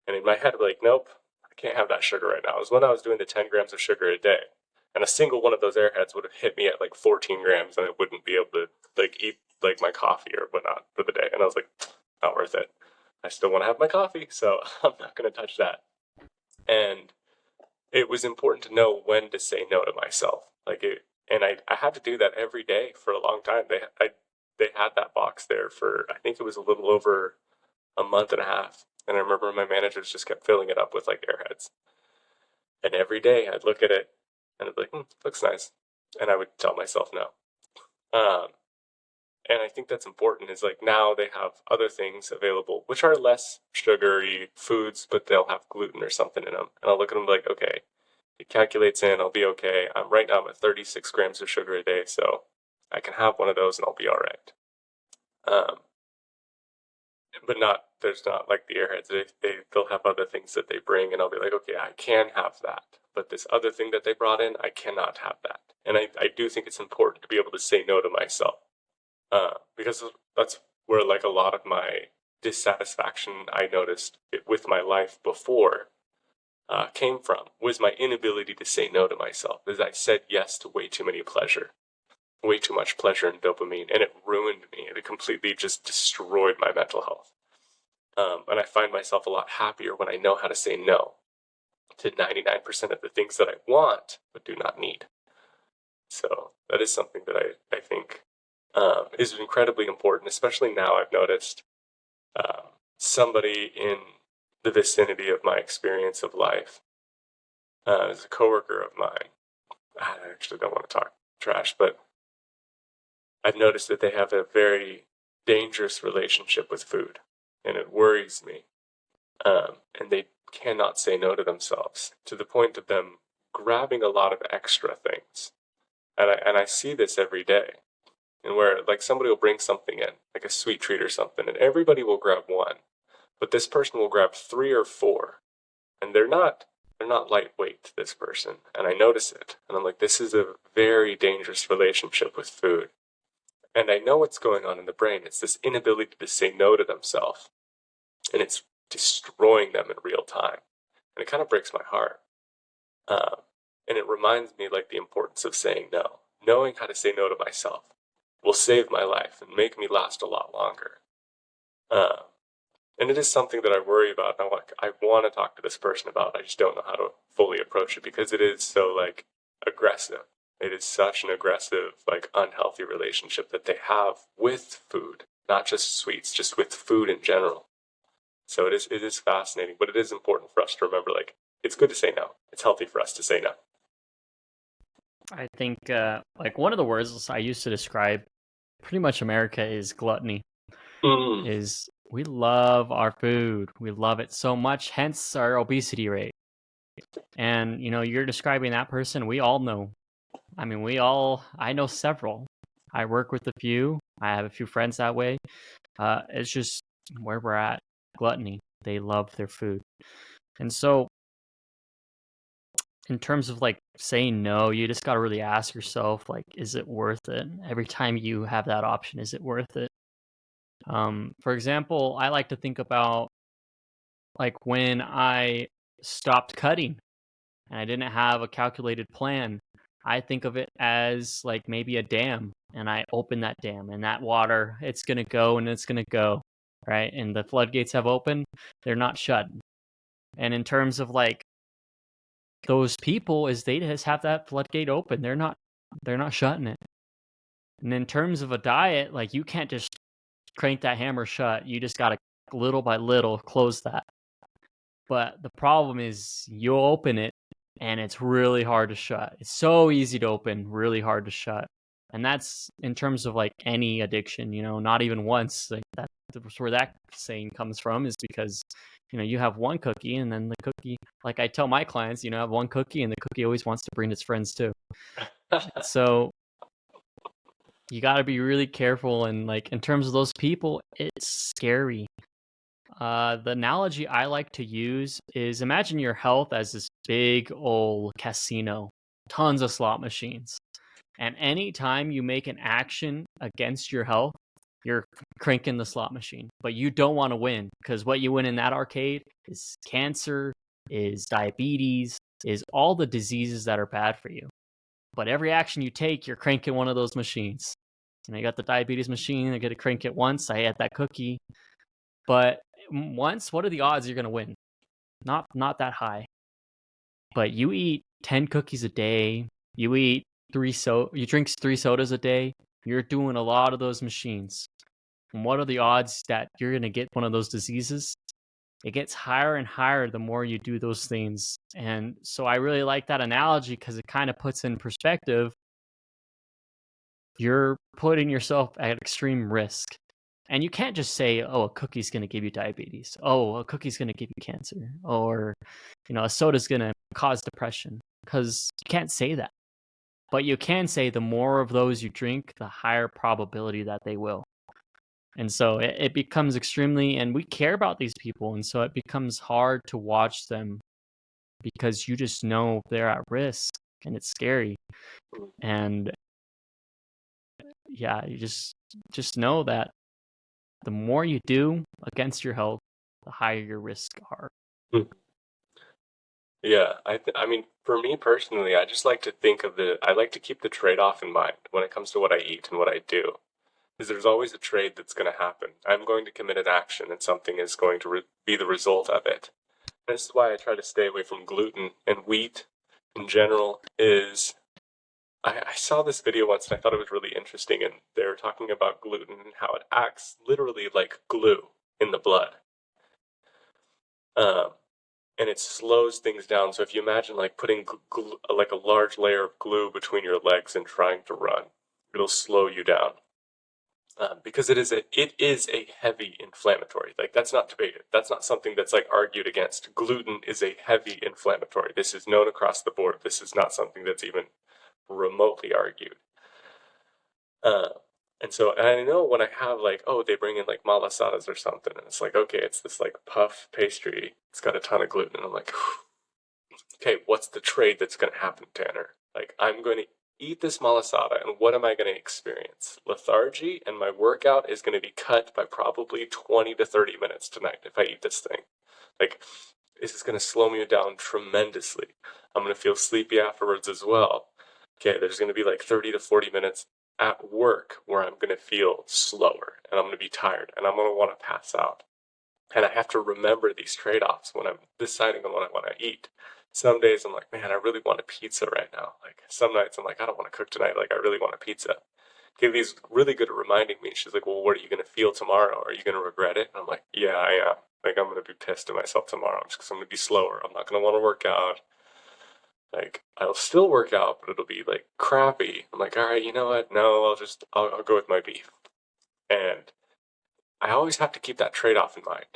And in my head, I'd be like, nope, I can't have that sugar right now. It was when I was doing the 10 grams of sugar a day, and a single one of those Airheads would have hit me at like 14 grams, and I wouldn't be able to like eat like my coffee or whatnot for the day. And I was like, not worth it. I still want to have my coffee, so I'm not going to touch that. And it was important to know when to say no to myself. And I had to do that every day for a long time. They had that box there for, I think it was a little over a month and a half. And I remember my managers just kept filling it up with like Airheads. And every day I'd look at it and I'd be like, looks nice. And I would tell myself no. Um, and I think that's important is like now they have other things available, which are less sugary foods, but they'll have gluten or something in them. And I'll look at them like, okay, it calculates in, I'll be okay. Right now I'm at 36 grams of sugar a day, so I can have one of those and I'll be all right. Um, but there's not like the Airheads. They'll have other things that they bring, and I'll be like, okay, I can have that. But this other thing that they brought in, I cannot have that. And I do think it's important to be able to say no to myself, because that's where like a lot of my dissatisfaction I noticed with my life before came from, was my inability to say no to myself, as I said yes to way too much pleasure and dopamine, and it ruined me. It completely just destroyed my mental health. And I find myself a lot happier when I know how to say no to 99% of the things that I want but do not need. So that is something that I think is incredibly important, especially now. I've noticed somebody in the vicinity of my experience of life is a coworker of mine. I actually don't want to talk trash, but I've noticed that they have a very dangerous relationship with food, and it worries me. And they cannot say no to themselves, to the point of them grabbing a lot of extra things. And I see this every day, and where like somebody will bring something in, like a sweet treat or something, and everybody will grab one, but this person will grab 3 or 4, and they're not lightweight, this person, and I notice it, and I'm like, this is a very dangerous relationship with food. And I know what's going on in the brain. It's this inability to say no to themselves, and it's destroying them in real time. And it kind of breaks my heart. And it reminds me like the importance of saying no. Knowing how to say no to myself will save my life and make me last a lot longer. And it is something that I worry about. And I want to talk to this person about. I just don't know how to fully approach it because it is so like aggressive. It is such an aggressive, like unhealthy relationship that they have with food, not just sweets, just with food in general. So it is fascinating, but it is important for us to remember, like, it's good to say no. It's healthy for us to say no. I think like one of the words I used to describe pretty much America is gluttony. Is we love our food. We love it so much, hence our obesity rate. And you're describing that person. We all know. I mean, I know several. I work with a few. I have a few friends that way. It's just where we're at. Gluttony. They love their food. And so in terms of like saying no, you just got to really ask yourself, like, is it worth it? Every time you have that option, is it worth it? For example, I like to think about like when I stopped cutting and I didn't have a calculated plan. I think of it as like maybe a dam, and I open that dam, and that water, it's going to go and it's going to go, right? And the floodgates have opened, they're not shut. And in terms of like those people, is they just have that floodgate open, they're not shutting it. And in terms of a diet, like you can't just crank that hammer shut. You just got to little by little close that. But the problem is you'll open it and it's really hard to shut. It's so easy to open, really hard to shut. And that's in terms of like any addiction, not even once. Like that's where that saying comes from, is because you have one cookie, and then the cookie, like I tell my clients, have one cookie and the cookie always wants to bring its friends too. So you got to be really careful. And like in terms of those people, it's scary. The analogy I like to use is, imagine your health as this big old casino, tons of slot machines. And anytime you make an action against your health, you're cranking the slot machine. But you don't want to win, because what you win in that arcade is cancer, is diabetes, is all the diseases that are bad for you. But every action you take, you're cranking one of those machines. You got the diabetes machine, I get to crank it once, I had that cookie. But once, what are the odds you're going to win? Not that high. But you eat 10 cookies a day, you drink 3 sodas a day, you're doing a lot of those machines. And what are the odds that you're going to get one of those diseases? It gets higher and higher the more you do those things. And so I really like that analogy because it kind of puts in perspective. You're putting yourself at extreme risk. And you can't just say, oh, a cookie's going to give you diabetes. Oh, a cookie's going to give you cancer. Or, a soda's going to cause depression. Because you can't say that. But you can say the more of those you drink, the higher probability that they will. And so it becomes extremely, and we care about these people. And so it becomes hard to watch them because you just know they're at risk and it's scary. And yeah, you just know that the more you do against your health, the higher your risks are. Yeah, I mean, for me personally, I just like to I like to keep the trade-off in mind when it comes to what I eat and what I do. Because there's always a trade that's going to happen. I'm going to commit an action and something is going to be the result of it. And this is why I try to stay away from gluten and wheat in general is I saw this video once and I thought it was really interesting and they were talking about gluten and how it acts literally like glue in the blood. And it slows things down. So if you imagine like putting like a large layer of glue between your legs and trying to run, it'll slow you down. Because it is a heavy inflammatory. Like that's not debated. That's not something that's like argued against. Gluten is a heavy inflammatory. This is known across the board. This is not something that's even remotely argued. And I know when I have like, oh, they bring in like malasadas or something, and it's like, okay, it's this like puff pastry. It's got a ton of gluten, and I'm like, okay, what's the trade that's going to happen, Tanner? Like, I'm going to eat this malasada, and what am I going to experience? Lethargy, and my workout is going to be cut by probably 20 to 30 minutes tonight if I eat this thing. Like, this is going to slow me down tremendously. I'm going to feel sleepy afterwards as well. Okay, there's going to be like 30 to 40 minutes at work where I'm going to feel slower, and I'm going to be tired, and I'm going to want to pass out. And I have to remember these trade-offs when I'm deciding on what I want to eat. Some days I'm like, man, I really want a pizza right now. Like some nights I'm like, I don't want to cook tonight. Like I really want a pizza. Kaylee's really good at reminding me. She's like, well, what are you going to feel tomorrow? Are you going to regret it? And I'm like, yeah, I am. Like I'm going to be pissed at myself tomorrow just because I'm going to be slower. I'm not going to want to work out. Like I'll still work out, but it'll be like crappy. I'm like, all right, you know what? No, I'll go with my beef. And I always have to keep that trade-off in mind.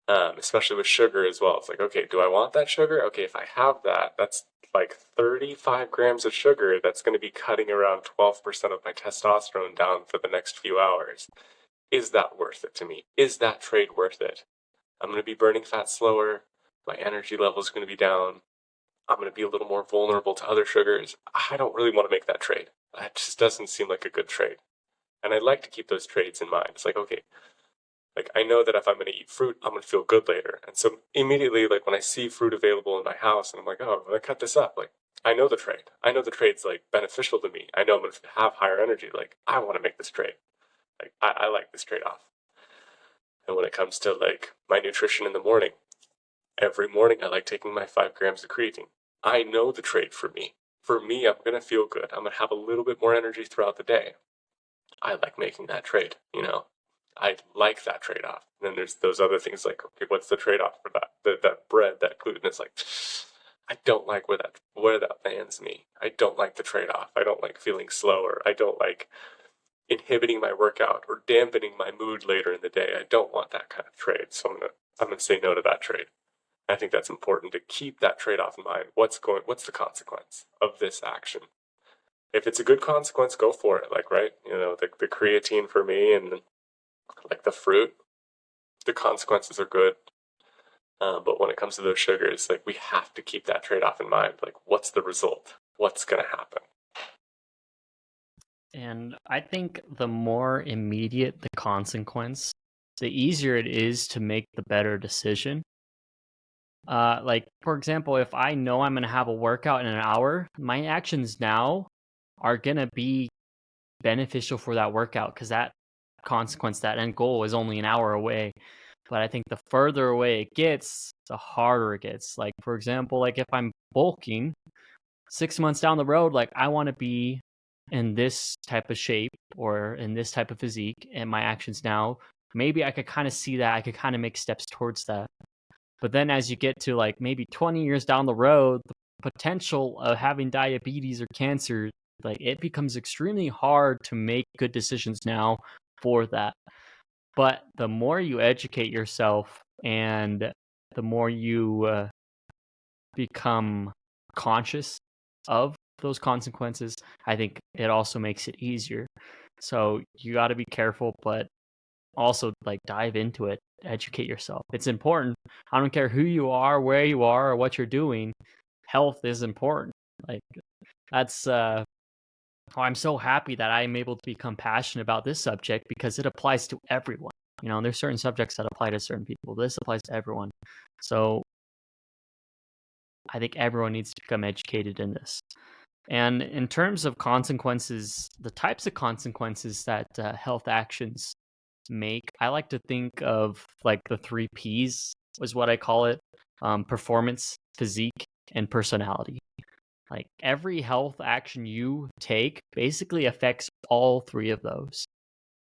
Especially with sugar as well. It's like, okay, do I want that sugar? Okay, if I have that, that's like 35 grams of sugar. That's going to be cutting around 12% of my testosterone down for the next few hours. Is that worth it to me? Is that trade worth it? I'm going to be burning fat slower. My energy level is going to be down. I'm going to be a little more vulnerable to other sugars. I don't really want to make that trade. It just doesn't seem like a good trade. And I'd like to keep those trades in mind. It's like, okay, like I know that if I'm going to eat fruit, I'm going to feel good later. And so immediately, like when I see fruit available in my house and I'm like, oh, I'm going to cut this up. Like I know the trade. I know the trade's like beneficial to me. I know I'm going to have higher energy. Like I want to make this trade. Like I like this trade-off. And when it comes to like my nutrition in the morning, every morning I like taking my 5 grams of creatine. I know the trade for me. For me, I'm going to feel good. I'm going to have a little bit more energy throughout the day. I like making that trade, I like that trade-off. And then there's those other things like, okay, what's the trade-off for that? That bread, that gluten is like, I don't like where that lands me. I don't like the trade-off. I don't like feeling slower. I don't like inhibiting my workout or dampening my mood later in the day. I don't want that kind of trade. So I'm gonna say no to that trade. I think that's important to keep that trade-off in mind. What's the consequence of this action? If it's a good consequence, go for it. Like, right? The creatine for me and like the fruit, the consequences are good. But when it comes to those sugars, like we have to keep that trade-off in mind. Like, what's the result? What's going to happen? And I think the more immediate the consequence, the easier it is to make the better decision. Like, for example, if I know I'm going to have a workout in an hour, my actions now are going to be beneficial for that workout because that consequence, that end goal is only an hour away. But I think the further away it gets, the harder it gets. Like, for example, like if I'm bulking 6 months down the road, like I want to be in this type of shape or in this type of physique, and my actions now, maybe I could kind of see that. I could kind of make steps towards that. But then as you get to like maybe 20 years down the road, the potential of having diabetes or cancer, like it becomes extremely hard to make good decisions now for that. But the more you educate yourself and the more you become conscious of those consequences, I think it also makes it easier. So you got to be careful, but also like dive into it, educate yourself. It's important. I don't care who you are, where you are, or what you're doing. Health is important. Like that's I'm so happy that I'm able to become passionate about this subject because it applies to everyone. You know, there's certain subjects that apply to certain people. This applies to everyone. So I think everyone needs to become educated in this. And in terms of consequences, the types of consequences that health actions make, I like to think of like the 3 Ps is what I call it: performance, physique, and personality. Like every health action you take basically affects all 3 of those.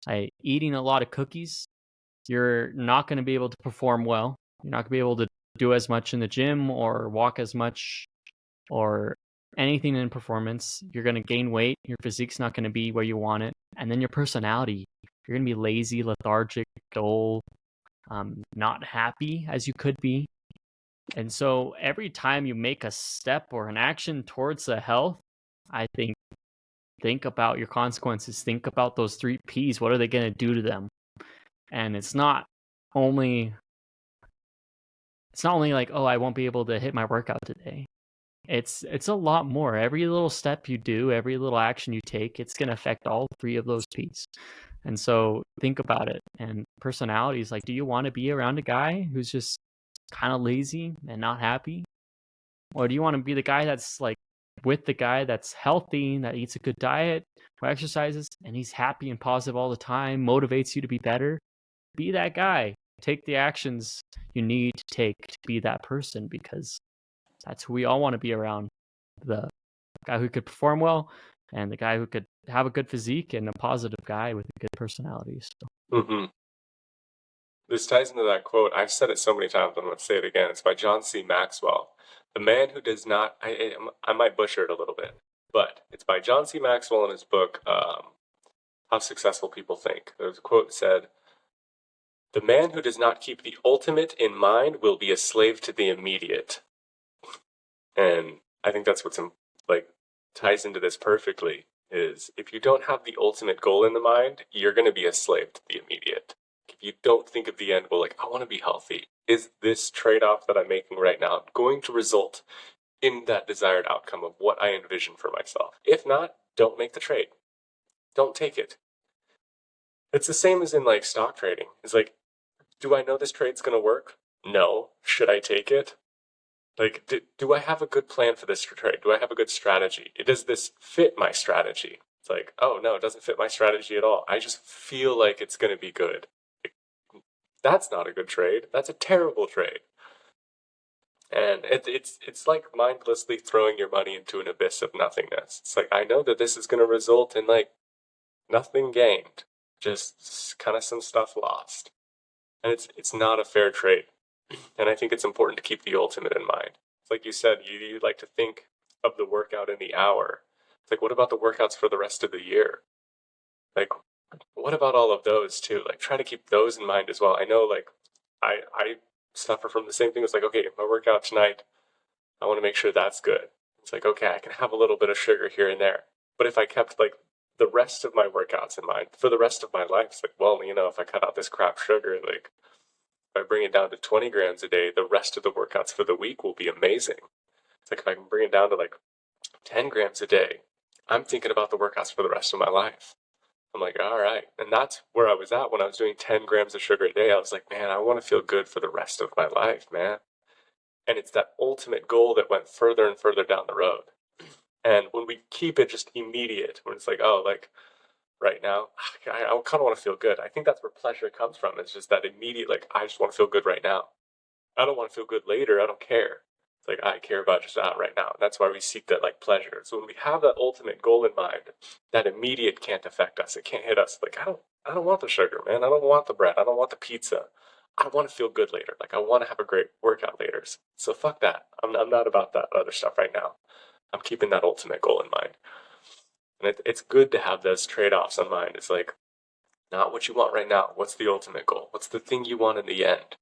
Like eating a lot of cookies, you're not going to be able to perform well. You're not going to be able to do as much in the gym or walk as much or anything in performance. You're going to gain weight. Your physique's not going to be where you want it. And then your personality, you're going to be lazy, lethargic, dull, not happy as you could be. And so every time you make a step or an action towards the health, I think about your consequences. Think about those 3 Ps. What are they going to do to them? And it's not only like, oh, I won't be able to hit my workout today. It's a lot more. Every little step you do, every little action you take, it's going to affect all 3 of those Ps. And so think about it. And personalities, like, do you want to be around a guy who's just kind of lazy and not happy? Or do you want to be the guy that's like with the guy that's healthy, that eats a good diet, who exercises, and he's happy and positive all the time, motivates you to be better? Be that guy. Take the actions you need to take to be that person, because that's who we all want to be around. The guy who could perform well and the guy who could have a good physique and a positive guy with a good personality. So. Mm-hmm. This ties into that quote. I've said it so many times, I'm going to say it again. It's by John C. Maxwell. The man who does not, I might butcher it a little bit, but it's by John C. Maxwell in his book, How Successful People Think. There's a quote that said, "The man who does not keep the ultimate in mind will be a slave to the immediate." And I think that's what's like ties into this perfectly, is if you don't have the ultimate goal in the mind, you're going to be a slave to the immediate. If you don't think of the end goal, like, I want to be healthy, is this trade-off that I'm making right now going to result in that desired outcome of what I envision for myself? If not, don't make the trade. Don't take it. It's the same as in like stock trading. It's like, do I know this trade's going to work? No. Should I take it? Like, do I have a good plan for this trade? Do I have a good strategy? Does this fit my strategy? It's like, oh no, it doesn't fit my strategy at all. I just feel like it's going to be good. That's not a good trade. That's a terrible trade. And it's like mindlessly throwing your money into an abyss of nothingness. It's like, I know that this is going to result in like nothing gained, just kind of some stuff lost. And it's not a fair trade. And I think it's important to keep the ultimate in mind. It's like you said, you like to think of the workout in the hour. It's like, what about the workouts for the rest of the year? Like, what about all of those too? Like, try to keep those in mind as well. I know, like, I suffer from the same thing. It's like, okay, my workout tonight, I want to make sure that's good. It's like, okay, I can have a little bit of sugar here and there. But if I kept like the rest of my workouts in mind for the rest of my life, it's like, well, if I cut out this crap sugar, like, if I bring it down to 20 grams a day, the rest of the workouts for the week will be amazing. It's like, if I can bring it down to like 10 grams a day, I'm thinking about the workouts for the rest of my life. I'm like, all right. And that's where I was at when I was doing 10 grams of sugar a day. I was like, man, I want to feel good for the rest of my life, man. And it's that ultimate goal that went further and further down the road. And when we keep it just immediate, when it's like, oh, like, right now. I kind of want to feel good. I think that's where pleasure comes from. It's just that immediate, like, I just want to feel good right now. I don't want to feel good later. I don't care. It's like, I care about just that right now. That's why we seek that, like, pleasure. So when we have that ultimate goal in mind, that immediate can't affect us. It can't hit us. Like, I don't want the sugar, man. I don't want the bread. I don't want the pizza. I want to feel good later. Like, I want to have a great workout later. So fuck that. I'm not about that other stuff right now. I'm keeping that ultimate goal in mind. And it's good to have those trade-offs in mind. It's like, not what you want right now. What's the ultimate goal? What's the thing you want in the end?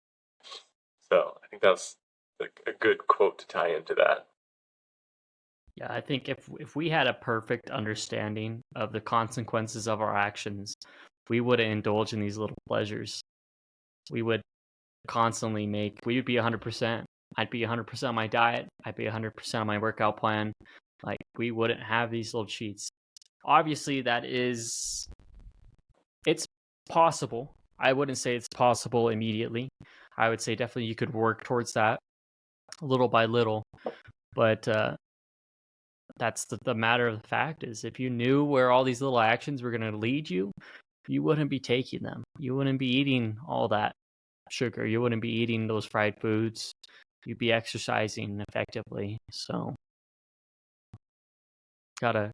So I think that's a good quote to tie into that. Yeah, I think if we had a perfect understanding of the consequences of our actions, we wouldn't indulge in these little pleasures. We would constantly we would be 100%. I'd be 100% on my diet. I'd be 100% on my workout plan. Like, we wouldn't have these little cheats. Obviously, it's possible. I wouldn't say it's possible immediately. I would say definitely you could work towards that little by little. But that's the matter of the fact is, if you knew where all these little actions were going to lead you, you wouldn't be taking them. You wouldn't be eating all that sugar. You wouldn't be eating those fried foods. You'd be exercising effectively. So you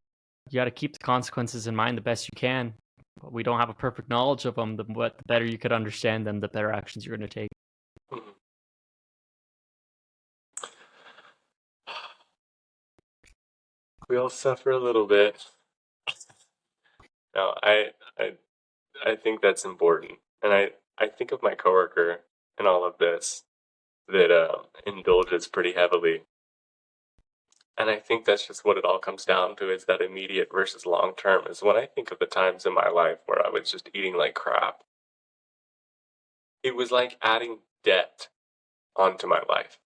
gotta keep the consequences in mind the best you can. But we don't have a perfect knowledge of them. The better you could understand them, the better actions you're going to take. Mhm. We all suffer a little bit. No, I think that's important, and I think of my coworker in all of this that indulges pretty heavily, and I think that's just what it all comes down to is that immediate versus long term. Is when I think of the times in my life where I was just eating like crap, it was like adding debt onto my life.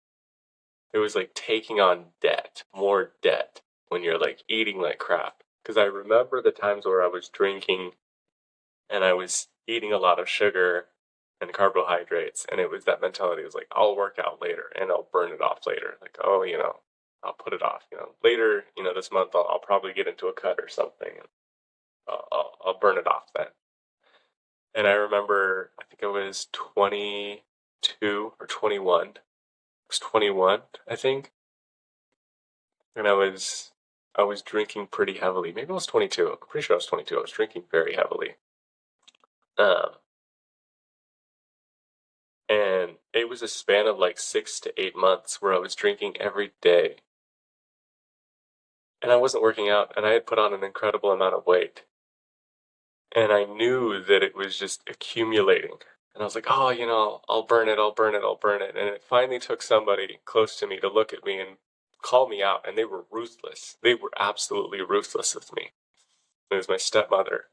It was like taking on debt, more debt when you're like eating like crap. Because I remember the times where I was drinking and I was eating a lot of sugar and carbohydrates, and it was that mentality. It was like, I'll work out later and I'll burn it off later. Like, oh, I'll put it off. Later, this month I'll probably get into a cut or something, and I'll burn it off then. And I remember, I think I was 22 or 21. I was 21, I think, and I was drinking pretty heavily. Maybe I was 22. I'm pretty sure I was 22. I was drinking very heavily. Um, and it was a span of like 6 to 8 months where I was drinking every day. And I wasn't working out, and I had put on an incredible amount of weight. And I knew that it was just accumulating. And I was like, oh, I'll burn it, I'll burn it, I'll burn it. And it finally took somebody close to me to look at me and call me out, and they were ruthless. They were absolutely ruthless with me. It was my stepmother.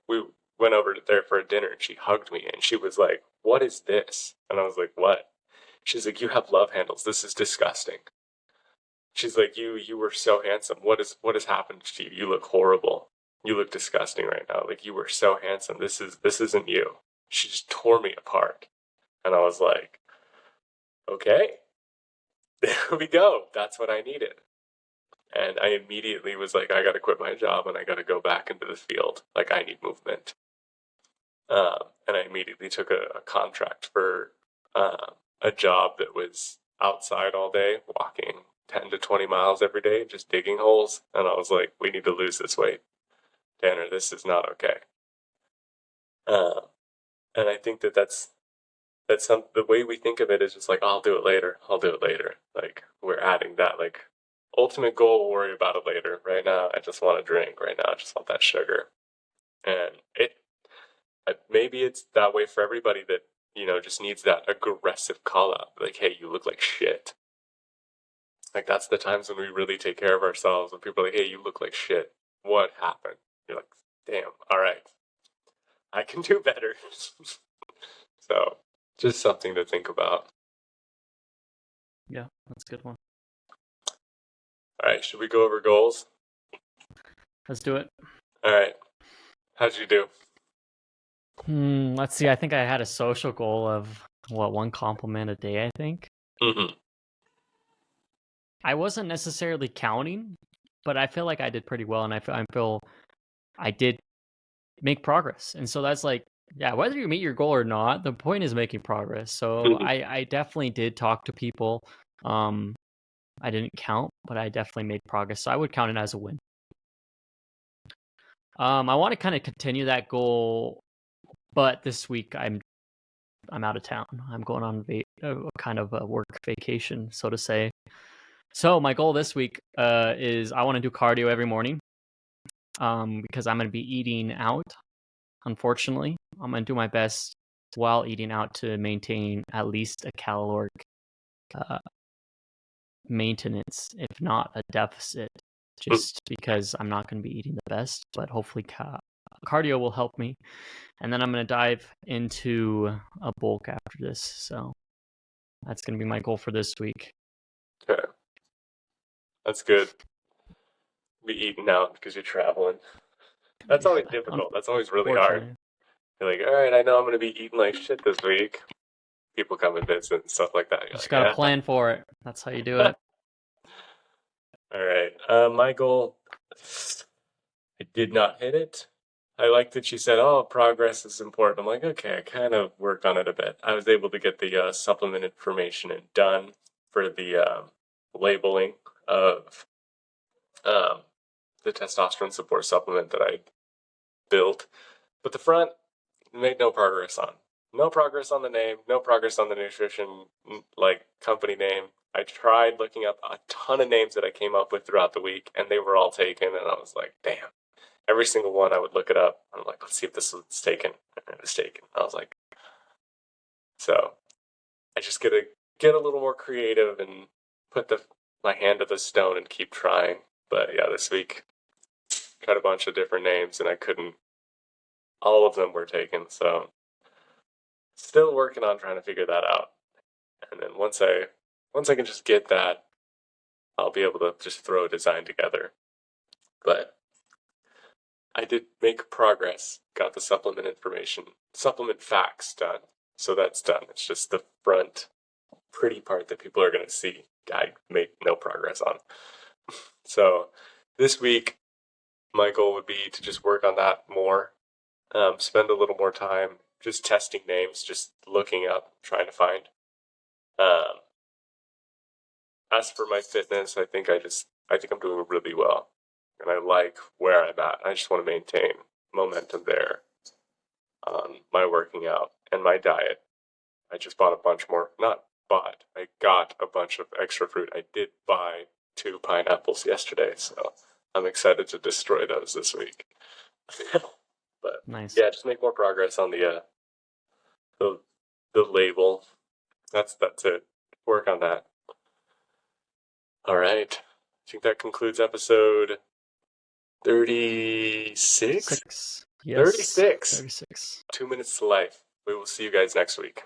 We went over there for a dinner, and she hugged me, and she was like, "What is this?" And I was like, "What?" She's like, "You have love handles. This is disgusting." She's like, "You were so handsome. What has happened to you? You look horrible. You look disgusting right now. Like, you were so handsome. This isn't you." She just tore me apart, and I was like, "Okay, there we go. That's what I needed." And I immediately was like, I got to quit my job and I got to go back into the field. Like, I need movement. And I immediately took a contract for a job that was outside all day, walking 10 to 20 miles every day, just digging holes. And I was like, we need to lose this weight. Tanner, this is not okay. Uh, and I think that's the way we think of it is just like, I'll do it later. I'll do it later. Like, we're adding that, like, ultimate goal, we'll worry about it later. Right now, I just want to drink. Right now, I just want that sugar. And maybe it's that way for everybody that, just needs that aggressive call out. Like, hey, you look like shit. Like, that's the times when we really take care of ourselves. When people are like, hey, you look like shit. What happened? You're like, damn, all right. I can do better. So, just something to think about. Yeah, that's a good one. All right, should we go over goals? Let's do it. All right. How'd you do? Let's see. I think I had a social goal of one compliment a day, I think. Mm-hmm. I wasn't necessarily counting, but I feel like I did pretty well, and I feel I did make progress. And so that's like, yeah, whether you meet your goal or not, the point is making progress. So Mhm. I definitely did talk to people. I didn't count, but I definitely made progress. So I would count it as a win. I want to kind of continue that goal, but this week I'm out of town. I'm going on kind of a work vacation, so to say. So my goal this week is I want to do cardio every morning because I'm going to be eating out. Unfortunately, I'm going to do my best while eating out to maintain at least a caloric uh, maintenance, if not a deficit, just because I'm not going to be eating the best. But hopefully, cardio will help me. And then I'm going to dive into a bulk after this. So that's going to be my goal for this week. Okay, that's good. Be eating out because you're traveling. That's always difficult. That's always really hard. Unfortunately. You're like, all right, I know I'm going to be eating like shit this week. People come and visit and stuff like that. You're Just like, got to yeah. plan for it. That's how you do it. All right. My goal, I did not hit it. I like that you said, oh, progress is important. I'm like, okay, I kind of worked on it a bit. I was able to get the supplement information and done for the labeling of um, the testosterone support supplement that I built. But the front, made no progress on. No progress on the name, no progress on the nutrition like company name. I tried looking up a ton of names that I came up with throughout the week, and they were all taken. And I was like, damn. Every single one, I would look it up. I'm like, let's see if this was taken. And it was taken. I was like, so I just gotta get a little more creative and put my hand to the stone and keep trying. But yeah, this week tried a bunch of different names, and I couldn't. All of them were taken. So still working on trying to figure that out. And then once I can just get that, I'll be able to just throw a design together. But I did make progress, got the supplement facts done. So that's done. It's just the front pretty part that people are going to see. I made no progress on. So this week, my goal would be to just work on that more, spend a little more time just testing names, just looking up, trying to find. As for my fitness, I think I'm doing really well, and I like where I'm at. I just want to maintain momentum there on my working out and my diet. I just bought a bunch more. Not bought. I got a bunch of extra fruit. I did buy 2 pineapples yesterday, so I'm excited to destroy those this week. But Nice. yeah, just make more progress on the label. That's it. Work on that. All right. I think that concludes episode 36? 6. Yes. 36. 36. 2 minutes to life. We will see you guys next week.